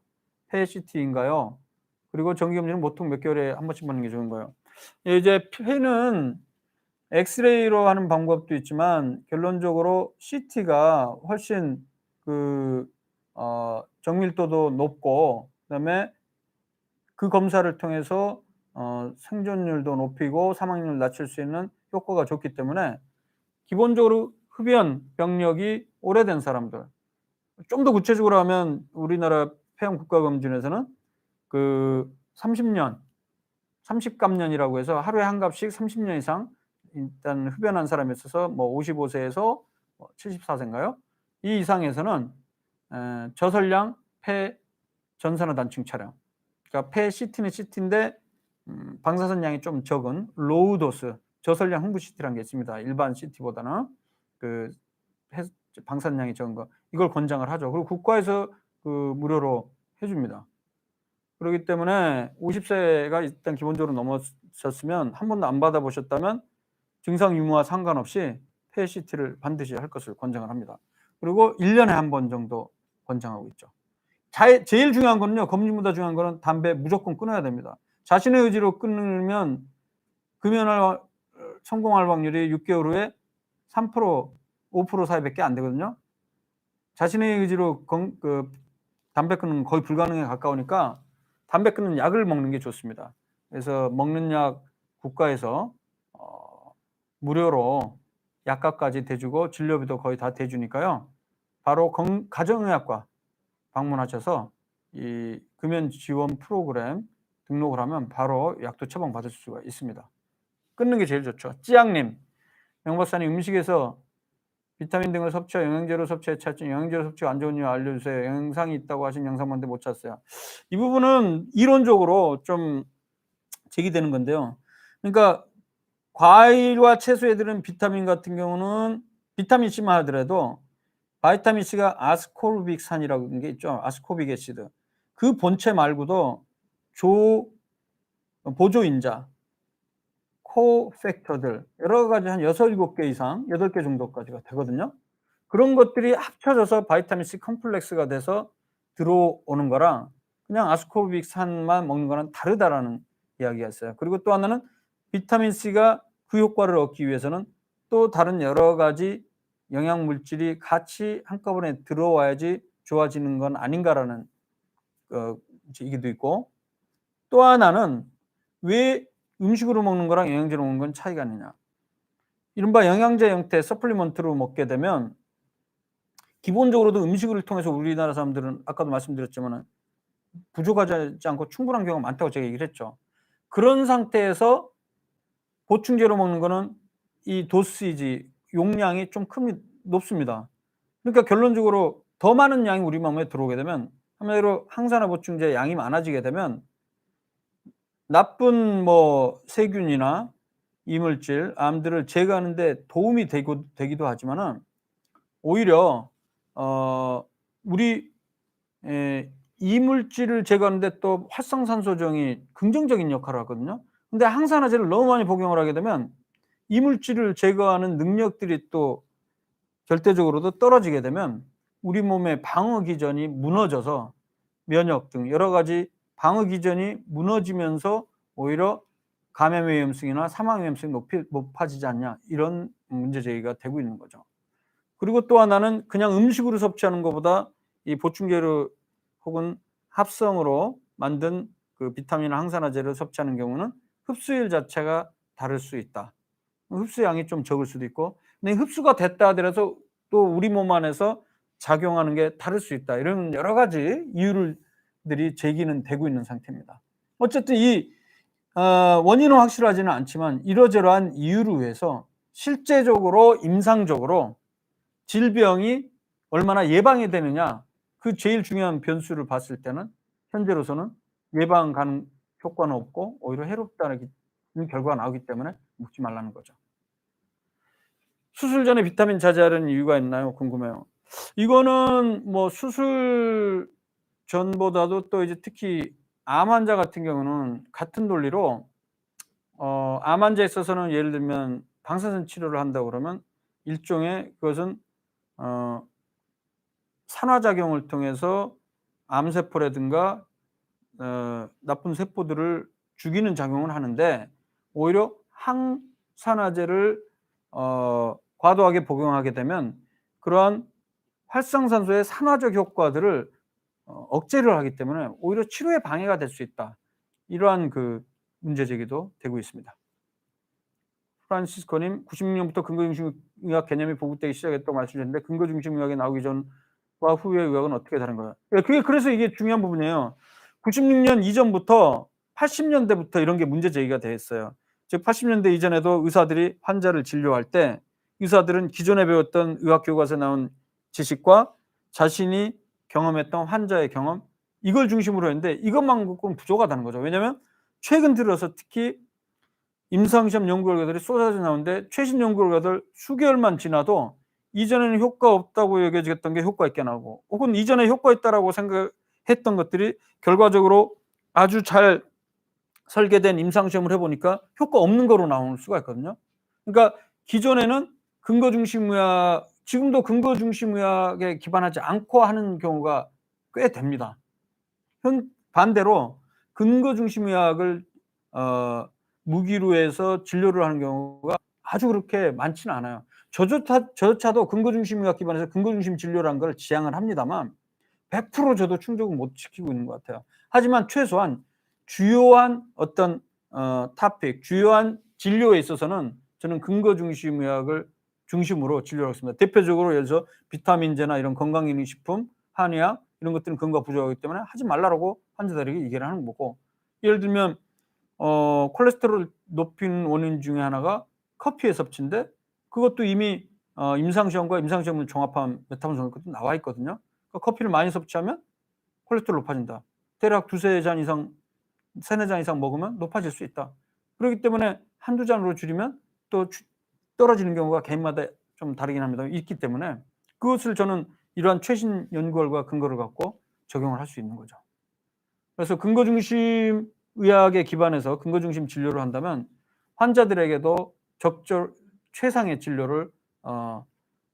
폐CT인가요? 그리고 정기검진은 보통 몇 개월에 한 번씩 받는 게 좋은 거예요. 이제 폐는 엑스레이로 하는 방법도 있지만 결론적으로 CT가 훨씬 정밀도도 높고 그다음에 그 검사를 통해서 생존율도 높이고 사망률을 낮출 수 있는 효과가 좋기 때문에 기본적으로 흡연 병력이 오래된 사람들, 좀 더 구체적으로 하면 우리나라 폐암 국가검진에서는 30년, 30갑년이라고 해서 하루에 한 갑씩 30년 이상 일단 흡연한 사람이 있어서 55세에서 74세인가요? 이 이상에서는 저설량 폐 전산화 단층 촬영. 그러니까 폐 CT는 CT인데 방사선량이 좀 적은 로우 도스 저설량 흥부 CT라는 게 있습니다. 일반 CT보다는 방사선량이 적은 거 이걸 권장을 하죠. 그리고 국가에서 무료로 해줍니다. 그렇기 때문에 50세가 일단 기본적으로 넘어섰으면 한 번도 안 받아보셨다면 증상 유무와 상관없이 폐 CT를 반드시 할 것을 권장을 합니다. 그리고 1년에 한 번 정도 권장하고 있죠. 제일 중요한 거는요, 검진보다 중요한 거는 담배 무조건 끊어야 됩니다. 자신의 의지로 끊으면 금연할 성공할 확률이 6개월 후에 3%, 5% 사이밖에 안 되거든요. 자신의 의지로 담배 끊는 건 거의 불가능에 가까우니까 담배 끊는 약을 먹는 게 좋습니다. 그래서 먹는 약 국가에서 무료로 약값까지 대주고 진료비도 거의 다 대주니까요. 바로 가정의학과 방문하셔서 이 금연 지원 프로그램 등록을 하면 바로 약도 처방 받을 수가 있습니다. 끊는 게 제일 좋죠. 찌양님, 명박사님 음식에서 비타민 등을 섭취와 영양제로 섭취해 찾지 영양제로 섭취가 안 좋은 이유 알려주세요. 영상이 있다고 하신 영상 봤는데 못 찾았어요. 이 부분은 이론적으로 좀 제기되는 건데요. 그러니까 과일과 채소에 들은 비타민 같은 경우는 비타민 C만 하더라도 바이타민 C가 아스코르빅산이라는 게 있죠. 아스코빅 애시드. 그 본체 말고도 보조인자, 코팩터들 여러 가지 한 6, 7개 이상 8개 정도까지가 되거든요. 그런 것들이 합쳐져서 바이타민 C 컴플렉스가 돼서 들어오는 거랑 그냥 아스코빅산만 먹는 거랑 다르다라는 이야기가 있어요. 그리고 또 하나는 비타민 C가 그 효과를 얻기 위해서는 또 다른 여러 가지 영양 물질이 같이 한꺼번에 들어와야지 좋아지는 건 아닌가라는 얘기도 있고, 또 하나는 왜 음식으로 먹는 거랑 영양제로 먹는 건 차이가 있느냐. 이른바 영양제 형태 서플리먼트로 먹게 되면 기본적으로도 음식을 통해서 우리나라 사람들은 아까도 말씀드렸지만 부족하지 않고 충분한 경우가 많다고 제가 얘기를 했죠. 그런 상태에서 보충제로 먹는 거는 이 도시지 용량이 좀 높습니다. 그러니까 결론적으로 더 많은 양이 우리 몸에 들어오게 되면 한마디로 항산화 보충제 양이 많아지게 되면 나쁜 세균이나 이물질, 암들을 제거하는 데 도움이 되기도 하지만은 오히려 우리 이물질을 제거하는 데 또 활성산소정이 긍정적인 역할을 하거든요. 근데 항산화제를 너무 많이 복용을 하게 되면 이물질을 제거하는 능력들이 또 절대적으로도 떨어지게 되면 우리 몸의 방어 기전이 무너져서 면역 등 여러 가지 방어 기전이 무너지면서 오히려 감염 위험성이나 사망 위험성이 높아지지 않냐, 이런 문제 제기가 되고 있는 거죠. 그리고 또 하나는 그냥 음식으로 섭취하는 것보다 이 보충제로 혹은 합성으로 만든 그 비타민 항산화제를 섭취하는 경우는 흡수율 자체가 다를 수 있다. 흡수량이 좀 적을 수도 있고, 근데 흡수가 됐다 하더라도 또 우리 몸 안에서 작용하는 게 다를 수 있다. 이런 여러 가지 이유들이 제기는 되고 있는 상태입니다. 어쨌든 이 원인은 확실하지는 않지만 이러저러한 이유로 해서 실제적으로 임상적으로 질병이 얼마나 예방이 되느냐, 그 제일 중요한 변수를 봤을 때는 현재로서는 예방 가능 효과는 없고 오히려 해롭다는 결과가 나오기 때문에 먹지 말라는 거죠. 수술 전에 비타민 자제하려는 이유가 있나요? 궁금해요. 이거는 수술 전보다도 또 이제 특히 암 환자 같은 경우는 같은 논리로 암 환자에 있어서는 예를 들면 방사선 치료를 한다고 그러면 일종의 그것은 산화작용을 통해서 암세포라든가 나쁜 세포들을 죽이는 작용을 하는데 오히려 항산화제를 과도하게 복용하게 되면 그러한 활성산소의 산화적 효과들을 억제를 하기 때문에 오히려 치료에 방해가 될 수 있다. 이러한 그 문제 제기도 되고 있습니다. 프란시스코님, 96년부터 근거중심의학 개념이 보급되기 시작했다고 말씀하셨는데 근거중심의학이 나오기 전과 후의 의학은 어떻게 다른가요? 그래서 이게 중요한 부분이에요. 96년 이전부터 80년대부터 이런 게 문제 제기가 됐어요. 즉 80년대 이전에도 의사들이 환자를 진료할 때 의사들은 기존에 배웠던 의학 교과서에 나온 지식과 자신이 경험했던 환자의 경험 이걸 중심으로 했는데 이것만 갖고는 부족하다는 거죠. 왜냐하면 최근 들어서 특히 임상시험 연구 결과들이 쏟아져 나오는데 최신 연구 결과들 수개월만 지나도 이전에는 효과 없다고 여겨졌던 게 효과 있게 나오고 혹은 이전에 효과 있다라고 생각했던 것들이 결과적으로 아주 잘 설계된 임상시험을 해보니까 효과 없는 거로 나올 수가 있거든요. 그러니까 기존에는 근거중심의학, 지금도 근거중심의학에 기반하지 않고 하는 경우가 꽤 됩니다. 반대로 근거중심의학을 무기로 해서 진료를 하는 경우가 아주 그렇게 많지는 않아요. 저조차도 근거중심의학 기반에서 근거중심 진료라는 걸 지향을 합니다만 100% 저도 충족은 못 시키고 있는 것 같아요. 하지만 최소한 주요한 어떤 토픽, 주요한 진료에 있어서는 저는 근거중심의학을 중심으로 진료를 하겠습니다. 대표적으로 예를 들어서 비타민제나 이런 건강기능식품, 한의학 이런 것들은 근거가 부족하기 때문에 하지 말라고 환자들에게 얘기를 하는 거고 예를 들면 콜레스테롤 높인 원인 중에 하나가 커피의 섭취인데 그것도 이미 임상시험과 임상시험을 종합한 메타본성이 나와 있거든요. 그러니까 커피를 많이 섭취하면 콜레스테롤 높아진다. 대략 두세 잔 이상, 세네 잔 이상 먹으면 높아질 수 있다. 그렇기 때문에 한두 잔으로 줄이면 또 떨어지는 경우가 개인마다 좀 다르긴 합니다. 있기 때문에 그것을 저는 이러한 최신 연구 결과 근거를 갖고 적용을 할 수 있는 거죠. 그래서 근거중심 의학에 기반해서 근거중심 진료를 한다면 환자들에게도 최상의 진료를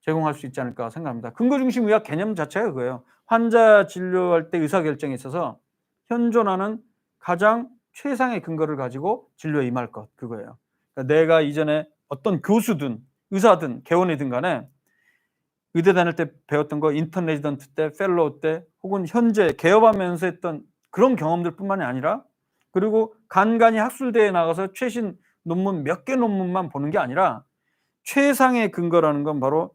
제공할 수 있지 않을까 생각합니다. 근거중심 의학 개념 자체가 그거예요. 환자 진료할 때 의사결정에 있어서 현존하는 가장 최상의 근거를 가지고 진료에 임할 것, 그거예요. 그러니까 내가 이전에 어떤 교수든 의사든 개원이든 간에 의대 다닐 때 배웠던 거 인턴 레지던트 때, 펠로우 때 혹은 현재 개업하면서 했던 그런 경험들 뿐만이 아니라 그리고 간간히 학술대회에 나가서 최신 논문 몇 개 논문만 보는 게 아니라 최상의 근거라는 건 바로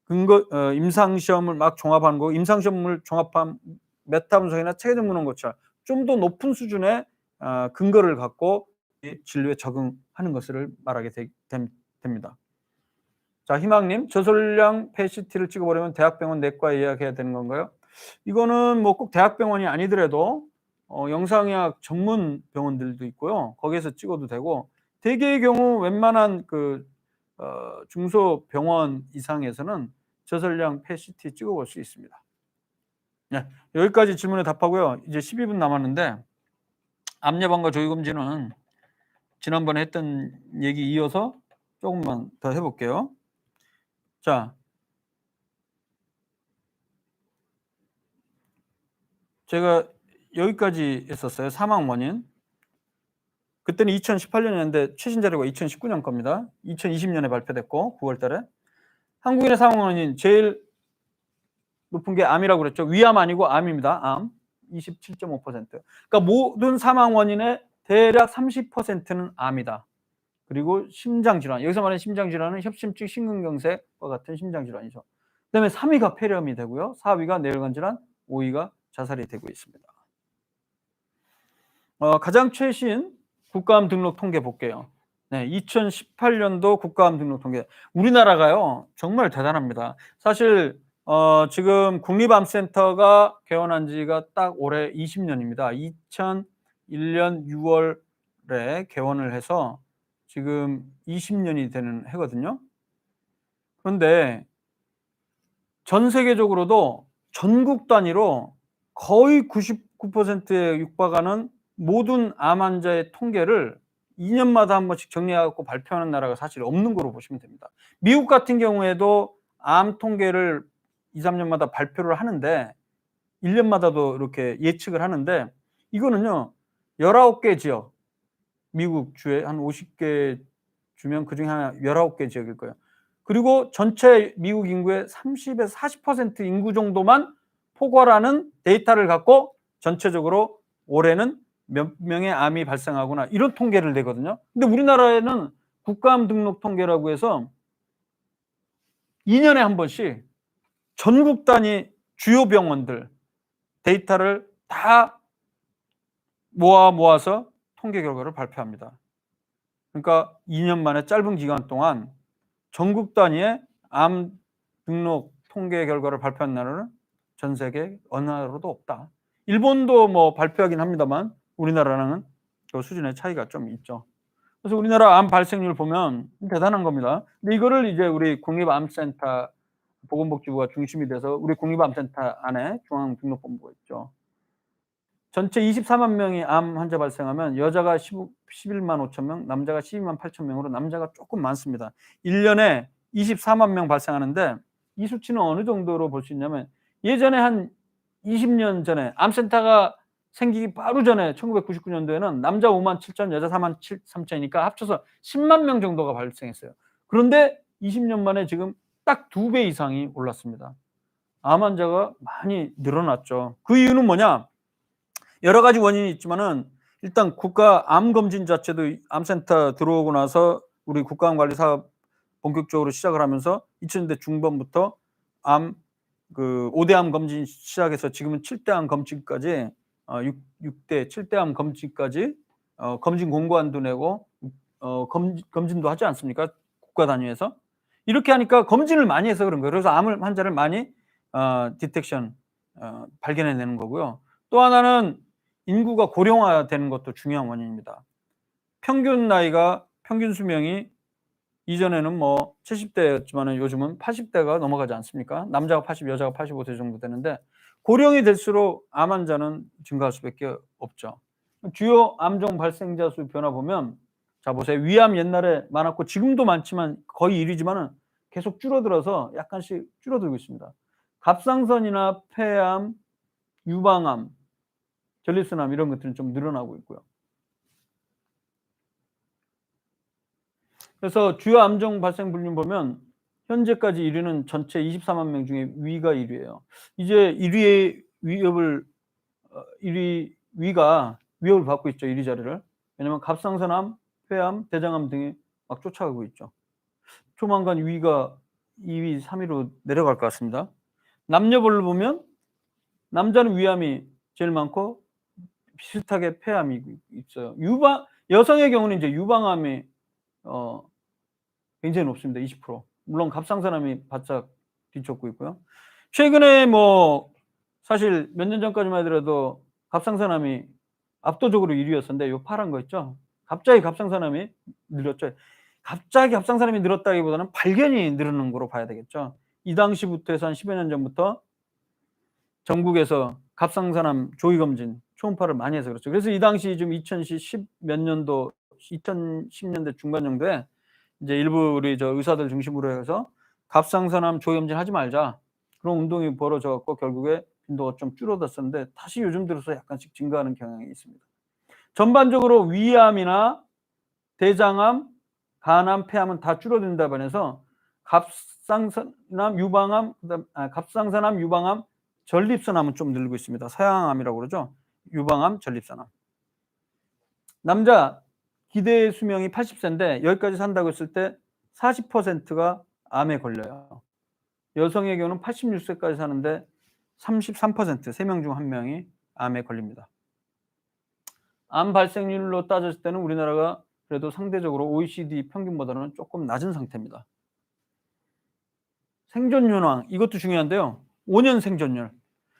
임상시험을 막 종합하는 거고 임상시험을 종합한 메타분석이나 체계적 문헌 고찰 좀 더 높은 수준의 근거를 갖고 진료에 적응하는 것을 말하게 됩니다. 자, 희망님, 저설량 PET를 찍어보려면 대학병원 내과에 예약해야 되는 건가요? 이거는 뭐 꼭 대학병원이 아니더라도 영상의학 전문 병원들도 있고요. 거기에서 찍어도 되고 대개의 경우 웬만한 중소병원 이상에서는 저설량 PET 찍어볼 수 있습니다. 네, 여기까지 질문에 답하고요. 이제 12분 남았는데 암예방과 조기검진은 지난번에 했던 얘기 이어서 조금만 더 해볼게요. 자, 제가 여기까지 했었어요. 사망 원인. 그때는 2018년이었는데 최신 자료가 2019년 겁니다. 2020년에 발표됐고 9월 달에. 한국인의 사망 원인 제일 높은 게 암이라고 그랬죠. 위암 아니고 암입니다. 암 27.5%. 그러니까 모든 사망 원인의 대략 30%는 암이다. 그리고 심장질환. 여기서 말하는 심장질환은 협심증, 심근경색과 같은 심장질환이죠. 그다음에 3위가 폐렴이 되고요. 4위가 뇌혈관 질환, 5위가 자살이 되고 있습니다. 가장 최신 국가암 등록 통계 볼게요. 네, 2018년도 국가암 등록 통계. 우리나라가요 정말 대단합니다. 사실 지금 국립암센터가 개원한 지가 딱 올해 20년입니다. 2001년 6월에 개원을 해서 지금 20년이 되는 해거든요. 그런데 전 세계적으로도 전국 단위로 거의 99%에 육박하는 모든 암 환자의 통계를 2년마다 한 번씩 정리해갖고 발표하는 나라가 사실 없는 거로 보시면 됩니다. 미국 같은 경우에도 암 통계를 2, 3년마다 발표를 하는데 1년마다도 이렇게 예측을 하는데 이거는요, 19개 지역, 미국 주에 한 50개 주면 그 중에 하나 19개 지역일 거예요. 그리고 전체 미국 인구의 30에서 40% 인구 정도만 포괄하는 데이터를 갖고 전체적으로 올해는 몇 명의 암이 발생하거나 이런 통계를 내거든요. 근데 우리나라에는 국가암 등록 통계라고 해서 2년에 한 번씩 전국 단위 주요 병원들 데이터를 다 모아서 통계 결과를 발표합니다. 그러니까 2년 만에 짧은 기간 동안 전국 단위의 암 등록 통계 결과를 발표한 나라는 전 세계 어느 나라로도 없다. 일본도 뭐 발표하긴 합니다만 우리나라랑은 그 수준의 차이가 좀 있죠. 그래서 우리나라 암 발생률 보면 대단한 겁니다. 근데 이거를 이제 우리 국립암센터 보건복지부가 중심이 돼서 우리 국립암센터 안에 중앙등록본부가 있죠. 전체 24만 명이 암 환자 발생하면 여자가 11만 5천 명, 남자가 12만 8천 명으로 남자가 조금 많습니다. 1년에 24만 명 발생하는데 이 수치는 어느 정도로 볼 수 있냐면 예전에 한 20년 전에 암센터가 생기기 바로 전에 1999년도에는 남자 5만 7천, 여자 4만 3천이니까 합쳐서 10만 명 정도가 발생했어요. 그런데 20년 만에 지금 딱 2배 이상이 올랐습니다. 암 환자가 많이 늘어났죠. 그 이유는 뭐냐? 여러 가지 원인이 있지만은 일단 국가 암 검진 자체도 암센터 들어오고 나서 우리 국가암관리사업 본격적으로 시작을 하면서 2000년대 중반부터 암 그 5대 암 검진 시작해서 지금은 7대 암 검진까지 6대 7대 암 검진까지 검진 공고안도 내고 검진도 하지 않습니까? 국가 단위에서. 이렇게 하니까 검진을 많이 해서 그런 거예요. 그래서 암 환자를 많이 디텍션 발견해내는 거고요. 또 하나는 인구가 고령화되는 것도 중요한 원인입니다. 평균 나이가 평균 수명이 이전에는 뭐 70대였지만 요즘은 80대가 넘어가지 않습니까? 남자가 80, 여자가 85세 정도 되는데 고령이 될수록 암 환자는 증가할 수밖에 없죠. 주요 암종 발생자 수 변화 보면 자 보세요. 위암 옛날에 많았고 지금도 많지만 거의 1위지만은 계속 줄어들어서 약간씩 줄어들고 있습니다. 갑상선이나 폐암, 유방암, 전립선암 이런 것들은 좀 늘어나고 있고요. 그래서 주요 암종 발생 분류 보면 현재까지 1위는 전체 24만 명 중에 위가 1위예요. 이제 1위의 위협을 위가 위협을 받고 있죠. 1위 자리를. 왜냐면 갑상선암, 폐암, 대장암 등이 막 쫓아가고 있죠. 조만간 위가 2위, 3위로 내려갈 것 같습니다. 남녀별로 보면 남자는 위암이 제일 많고 비슷하게 폐암이 있어요. 여성의 경우는 이제 유방암이 굉장히 높습니다. 20%. 물론 갑상선암이 바짝 뒤쫓고 있고요. 최근에 뭐 사실 몇 년 전까지만 하더라도 갑상선암이 압도적으로 1위였었는데 요 파란 거 있죠? 갑자기 갑상선암이 늘었죠. 갑자기 갑상선암이 늘었다기보다는 발견이 늘는 거로 봐야 되겠죠. 이 당시부터 해서 한 10여 년 전부터 전국에서 갑상선암 조기 검진 초음파를 많이 해서 그렇죠. 그래서 이 당시 좀 2010 몇 년도 2010년대 중반 정도에 이제 일부 우리 저 의사들 중심으로 해서 갑상선암 조기 검진 하지 말자. 그런 운동이 벌어져 갖고 결국에 빈도가 좀 줄어들었었는데 다시 요즘 들어서 약간씩 증가하는 경향이 있습니다. 전반적으로 위암이나 대장암, 간암, 폐암은 다 줄어든다 반해서 갑상선암, 유방암, 갑상선암, 유방암, 전립선암은 좀 늘고 있습니다. 서양암이라고 그러죠. 유방암, 전립선암. 남자 기대 수명이 80세인데 여기까지 산다고 했을 때 40%가 암에 걸려요. 여성의 경우는 86세까지 사는데 33%, 3명 중 1명이 암에 걸립니다. 암 발생률로 따졌을 때는 우리나라가 그래도 상대적으로 OECD 평균보다는 조금 낮은 상태입니다. 생존 현황, 이것도 중요한데요. 5년 생존율.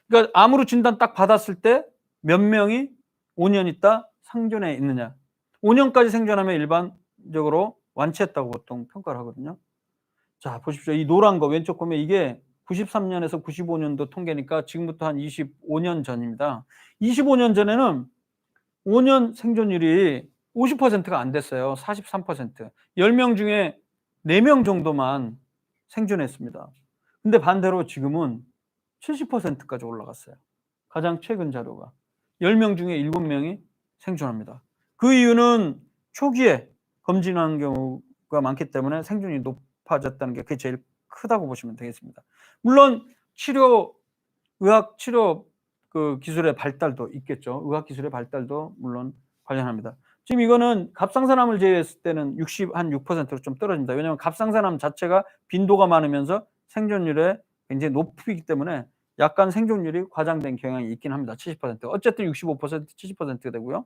그러니까 암으로 진단 딱 받았을 때 몇 명이 5년 있다 생존해 있느냐. 5년까지 생존하면 일반적으로 완치했다고 보통 평가를 하거든요. 자, 보십시오. 이 노란 거 왼쪽 보면 이게 93년에서 95년도 통계니까 지금부터 한 25년 전입니다. 25년 전에는 5년 생존율이 50%가 안 됐어요. 43%. 10명 중에 4명 정도만 생존했습니다. 근데 반대로 지금은 70%까지 올라갔어요. 가장 최근 자료가. 10명 중에 7명이 생존합니다. 그 이유는 초기에 검진한 경우가 많기 때문에 생존이 높아졌다는 게 그게 제일 크다고 보시면 되겠습니다. 물론 의학 치료 그 기술의 발달도 있겠죠. 의학 기술의 발달도 물론 관련합니다. 지금 이거는 갑상선암을 제외했을 때는 한 6%로 좀 떨어집니다. 왜냐하면 갑상선암 자체가 빈도가 많으면서 생존율이 굉장히 높기 때문에 약간 생존율이 과장된 경향이 있긴 합니다. 70%. 어쨌든 65%, 70%가 되고요.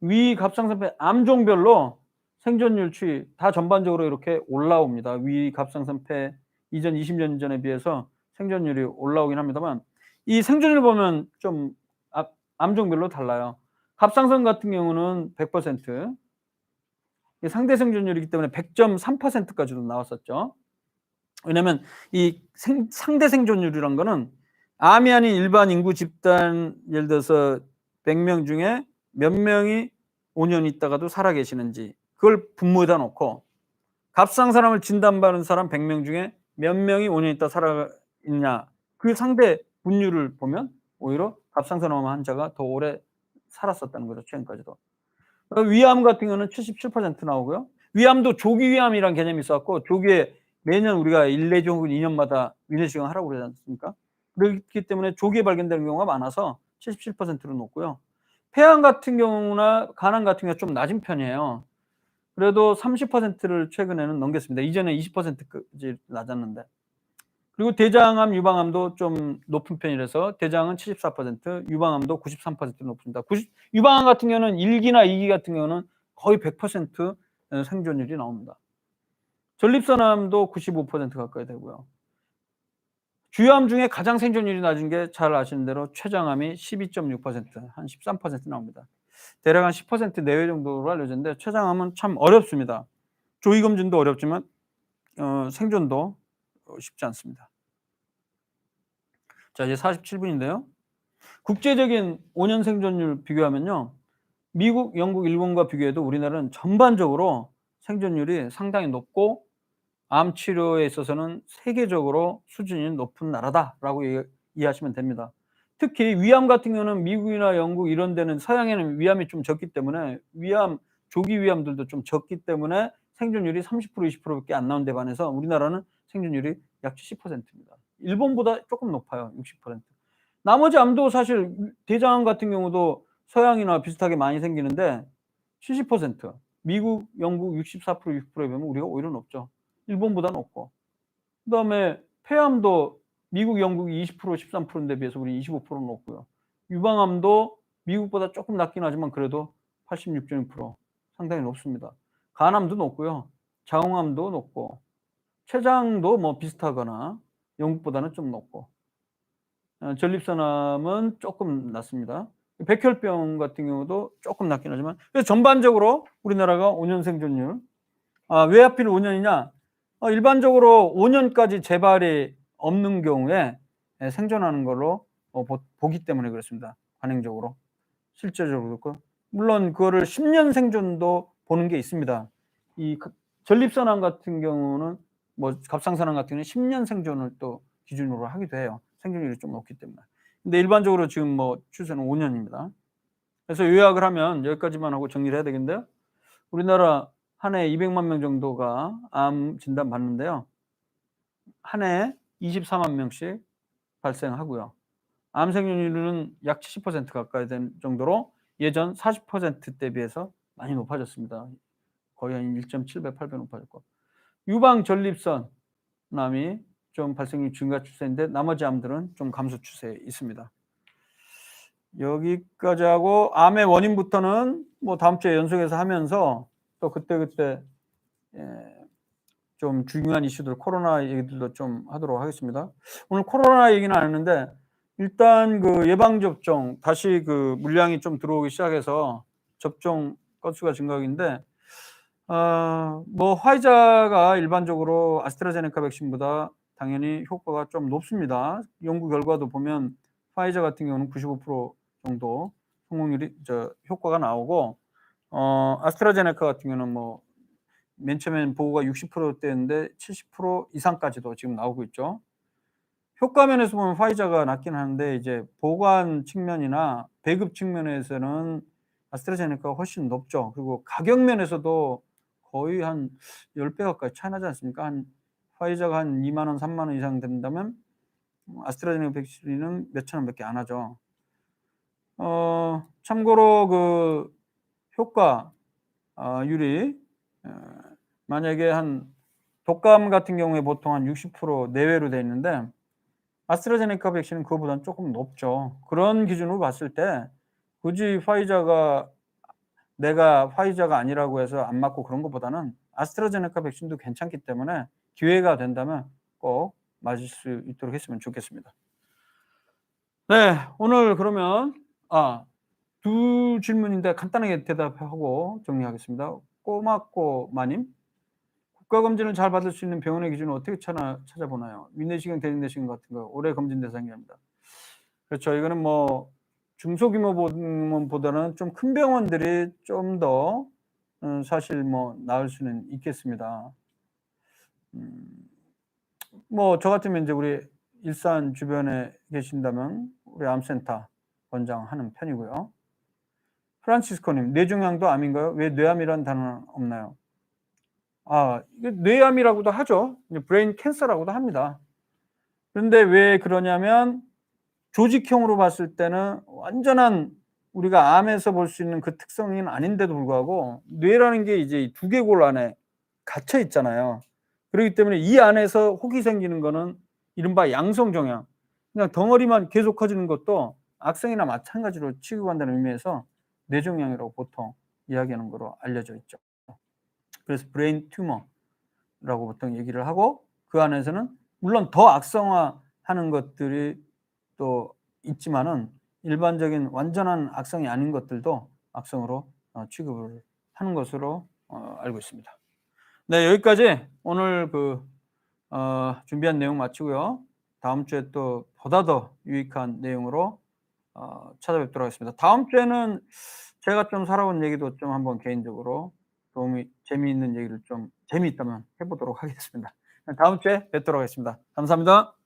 위 갑상선폐 암종별로 생존율 추이 다 전반적으로 이렇게 올라옵니다. 위 갑상선폐 이전 20년 전에 비해서 생존율이 올라오긴 합니다만 이 생존율 보면 좀 암종별로 달라요. 갑상선 같은 경우는 100%, 상대 생존율이기 때문에 100.3%까지도 나왔었죠. 왜냐하면 이 상대 생존율이란 거는 암이 아닌 일반 인구 집단 예를 들어서 100명 중에 몇 명이 5년 있다가도 살아계시는지 그걸 분모에다 놓고 갑상선암을 진단받은 사람 100명 중에 몇 명이 5년 있다 살아있냐 그 상대 분율을 보면 오히려 갑상선암 환자가 더 오래 살았었다는 거죠. 최근까지도. 위암 같은 경우는 77% 나오고요. 위암도 조기 위암이라는 개념이 있었고 조기에 매년 우리가 1, 내주 혹은 2년마다 위내시경 하라고 그러지 않습니까? 그렇기 때문에 조기에 발견되는 경우가 많아서 77%로 높고요. 폐암 같은 경우나 간암 같은 경우가 좀 낮은 편이에요. 그래도 30%를 최근에는 넘겼습니다. 이전에 20%까지 낮았는데. 그리고 대장암, 유방암도 좀 높은 편이라서 대장은 74%, 유방암도 93% 높습니다. 유방암 같은 경우는 1기나 2기 같은 경우는 거의 100% 생존율이 나옵니다. 전립선암도 95% 가까이 되고요. 주요암 중에 가장 생존율이 낮은 게 잘 아시는 대로 췌장암이 12.6%, 한 13% 나옵니다. 대략 한 10% 내외 정도로 알려졌는데 췌장암은 참 어렵습니다. 조기 검진도 어렵지만 생존도 쉽지 않습니다. 자, 이제 47분인데요. 국제적인 5년 생존율 비교하면요. 미국, 영국, 일본과 비교해도 우리나라는 전반적으로 생존율이 상당히 높고 암 치료에 있어서는 세계적으로 수준이 높은 나라다라고 이해하시면 됩니다. 특히 위암 같은 경우는 미국이나 영국 이런 데는 서양에는 위암이 좀 적기 때문에 조기 위암들도 좀 적기 때문에 생존율이 30% 20%밖에 안 나온 데 반해서 우리나라는 생존율이 약 70%입니다. 일본보다 조금 높아요. 60%. 나머지 암도 사실 대장암 같은 경우도 서양이나 비슷하게 많이 생기는데 70%, 미국, 영국 64%, 60%에 비하면 우리가 오히려 높죠. 일본보다 높고. 그다음에 폐암도 미국, 영국이 20%, 13%인데 비해서 우리 25% 높고요. 유방암도 미국보다 조금 낮긴 하지만 그래도 86.6% 상당히 높습니다. 간암도 높고요. 장홍암도 높고 췌장도 뭐 비슷하거나 영국보다는 좀 높고 전립선암은 조금 낮습니다. 백혈병 같은 경우도 조금 낮긴 하지만 그래서 전반적으로 우리나라가 5년 생존율 왜 하필 5년이냐 일반적으로 5년까지 재발이 없는 경우에 생존하는 걸로 보기 때문에 그렇습니다. 관행적으로 실제적으로 그렇고 물론 그거를 10년 생존도 보는 게 있습니다. 이 전립선암 같은 경우는 뭐 갑상선암 같은 경우는 10년 생존을 또 기준으로 하기도 해요. 생존율이 좀 높기 때문에. 근데 일반적으로 지금 뭐 추세는 5년입니다. 그래서 요약을 하면 여기까지만 하고 정리를 해야 되겠는데요. 우리나라 한 해 200만 명 정도가 암 진단 받는데요. 한 해 24만 명씩 발생하고요. 암 생존율은 약 70% 가까이 된 정도로 예전 40%대 비해서 많이 높아졌습니다. 거의 한 1.7배, 8배 높아졌고. 유방 전립선암이 좀 발생률 증가 추세인데 나머지 암들은 좀 감소 추세에 있습니다. 여기까지 하고 암의 원인부터는 뭐 다음 주에 연속해서 하면서 또 그때그때 좀 중요한 이슈들 코로나 얘기들도 좀 하도록 하겠습니다. 오늘 코로나 얘기는 안 했는데 일단 그 예방접종 다시 그 물량이 좀 들어오기 시작해서 접종 건수가 증가하기인데 뭐 화이자가 일반적으로 아스트라제네카 백신보다 당연히 효과가 좀 높습니다. 연구 결과도 보면 화이자 같은 경우는 95% 정도 성공률이 효과가 나오고 아스트라제네카 같은 경우는 뭐 맨 처음에는 보고가 60%대였는데 70% 이상까지도 지금 나오고 있죠. 효과 면에서 보면 화이자가 낫긴 하는데 이제 보관 측면이나 배급 측면에서는 아스트라제네카가 훨씬 높죠. 그리고 가격 면에서도 거의 한 10배 가까이 차이 나지 않습니까? 한 화이자가 한 2만 원, 3만 원 이상 된다면 아스트라제네카 백신은 몇천 원밖에 안 하죠. 참고로 그 효과 율이 만약에 한 독감 같은 경우에 보통 한 60% 내외로 돼 있는데 아스트라제네카 백신은 그거보다는 조금 높죠. 그런 기준으로 봤을 때 굳이 내가 화이자가 아니라고 해서 안 맞고 그런 것보다는 아스트라제네카 백신도 괜찮기 때문에 기회가 된다면 꼭 맞을 수 있도록 했으면 좋겠습니다. 네, 오늘 그러면 두 질문인데 간단하게 대답하고 정리하겠습니다. 꼬막꼬 마님, 국가검진을 잘 받을 수 있는 병원의 기준은 어떻게 찾아보나요? 위내시경, 대장내시경 같은 거 올해 검진 대상이랍니다. 그렇죠. 이거는 뭐 중소규모 병원보다는 좀 큰 병원들이 좀 더 사실 뭐 나을 수는 있겠습니다. 뭐 저 같으면 이제 우리 일산 주변에 계신다면 우리 암센터 권장하는 편이고요. 프란치스코님, 뇌종양도 암인가요? 왜 뇌암이라는 단어는 없나요? 이게 뇌암이라고도 하죠. 브레인 캔서라고도 합니다. 그런데 왜 그러냐면 조직형으로 봤을 때는 완전한 우리가 암에서 볼 수 있는 그 특성은 아닌데도 불구하고 뇌라는 게 이제 두개골 안에 갇혀 있잖아요. 그렇기 때문에 이 안에서 혹이 생기는 거는 이른바 양성종양, 그냥 덩어리만 계속 커지는 것도 악성이나 마찬가지로 취급한다는 의미에서 뇌종양이라고 보통 이야기하는 거로 알려져 있죠. 그래서 브레인 튜머라고 보통 얘기를 하고 그 안에서는 물론 더 악성화하는 것들이 또 있지만은 일반적인 완전한 악성이 아닌 것들도 악성으로 취급을 하는 것으로 알고 있습니다. 네, 여기까지 오늘 준비한 내용 마치고요. 다음 주에 또 보다 더 유익한 내용으로 찾아뵙도록 하겠습니다. 다음 주에는 제가 좀 살아온 얘기도 좀 한번 개인적으로 재미있는 얘기를 좀 재미있다면 해보도록 하겠습니다. 다음 주에 뵙도록 하겠습니다. 감사합니다.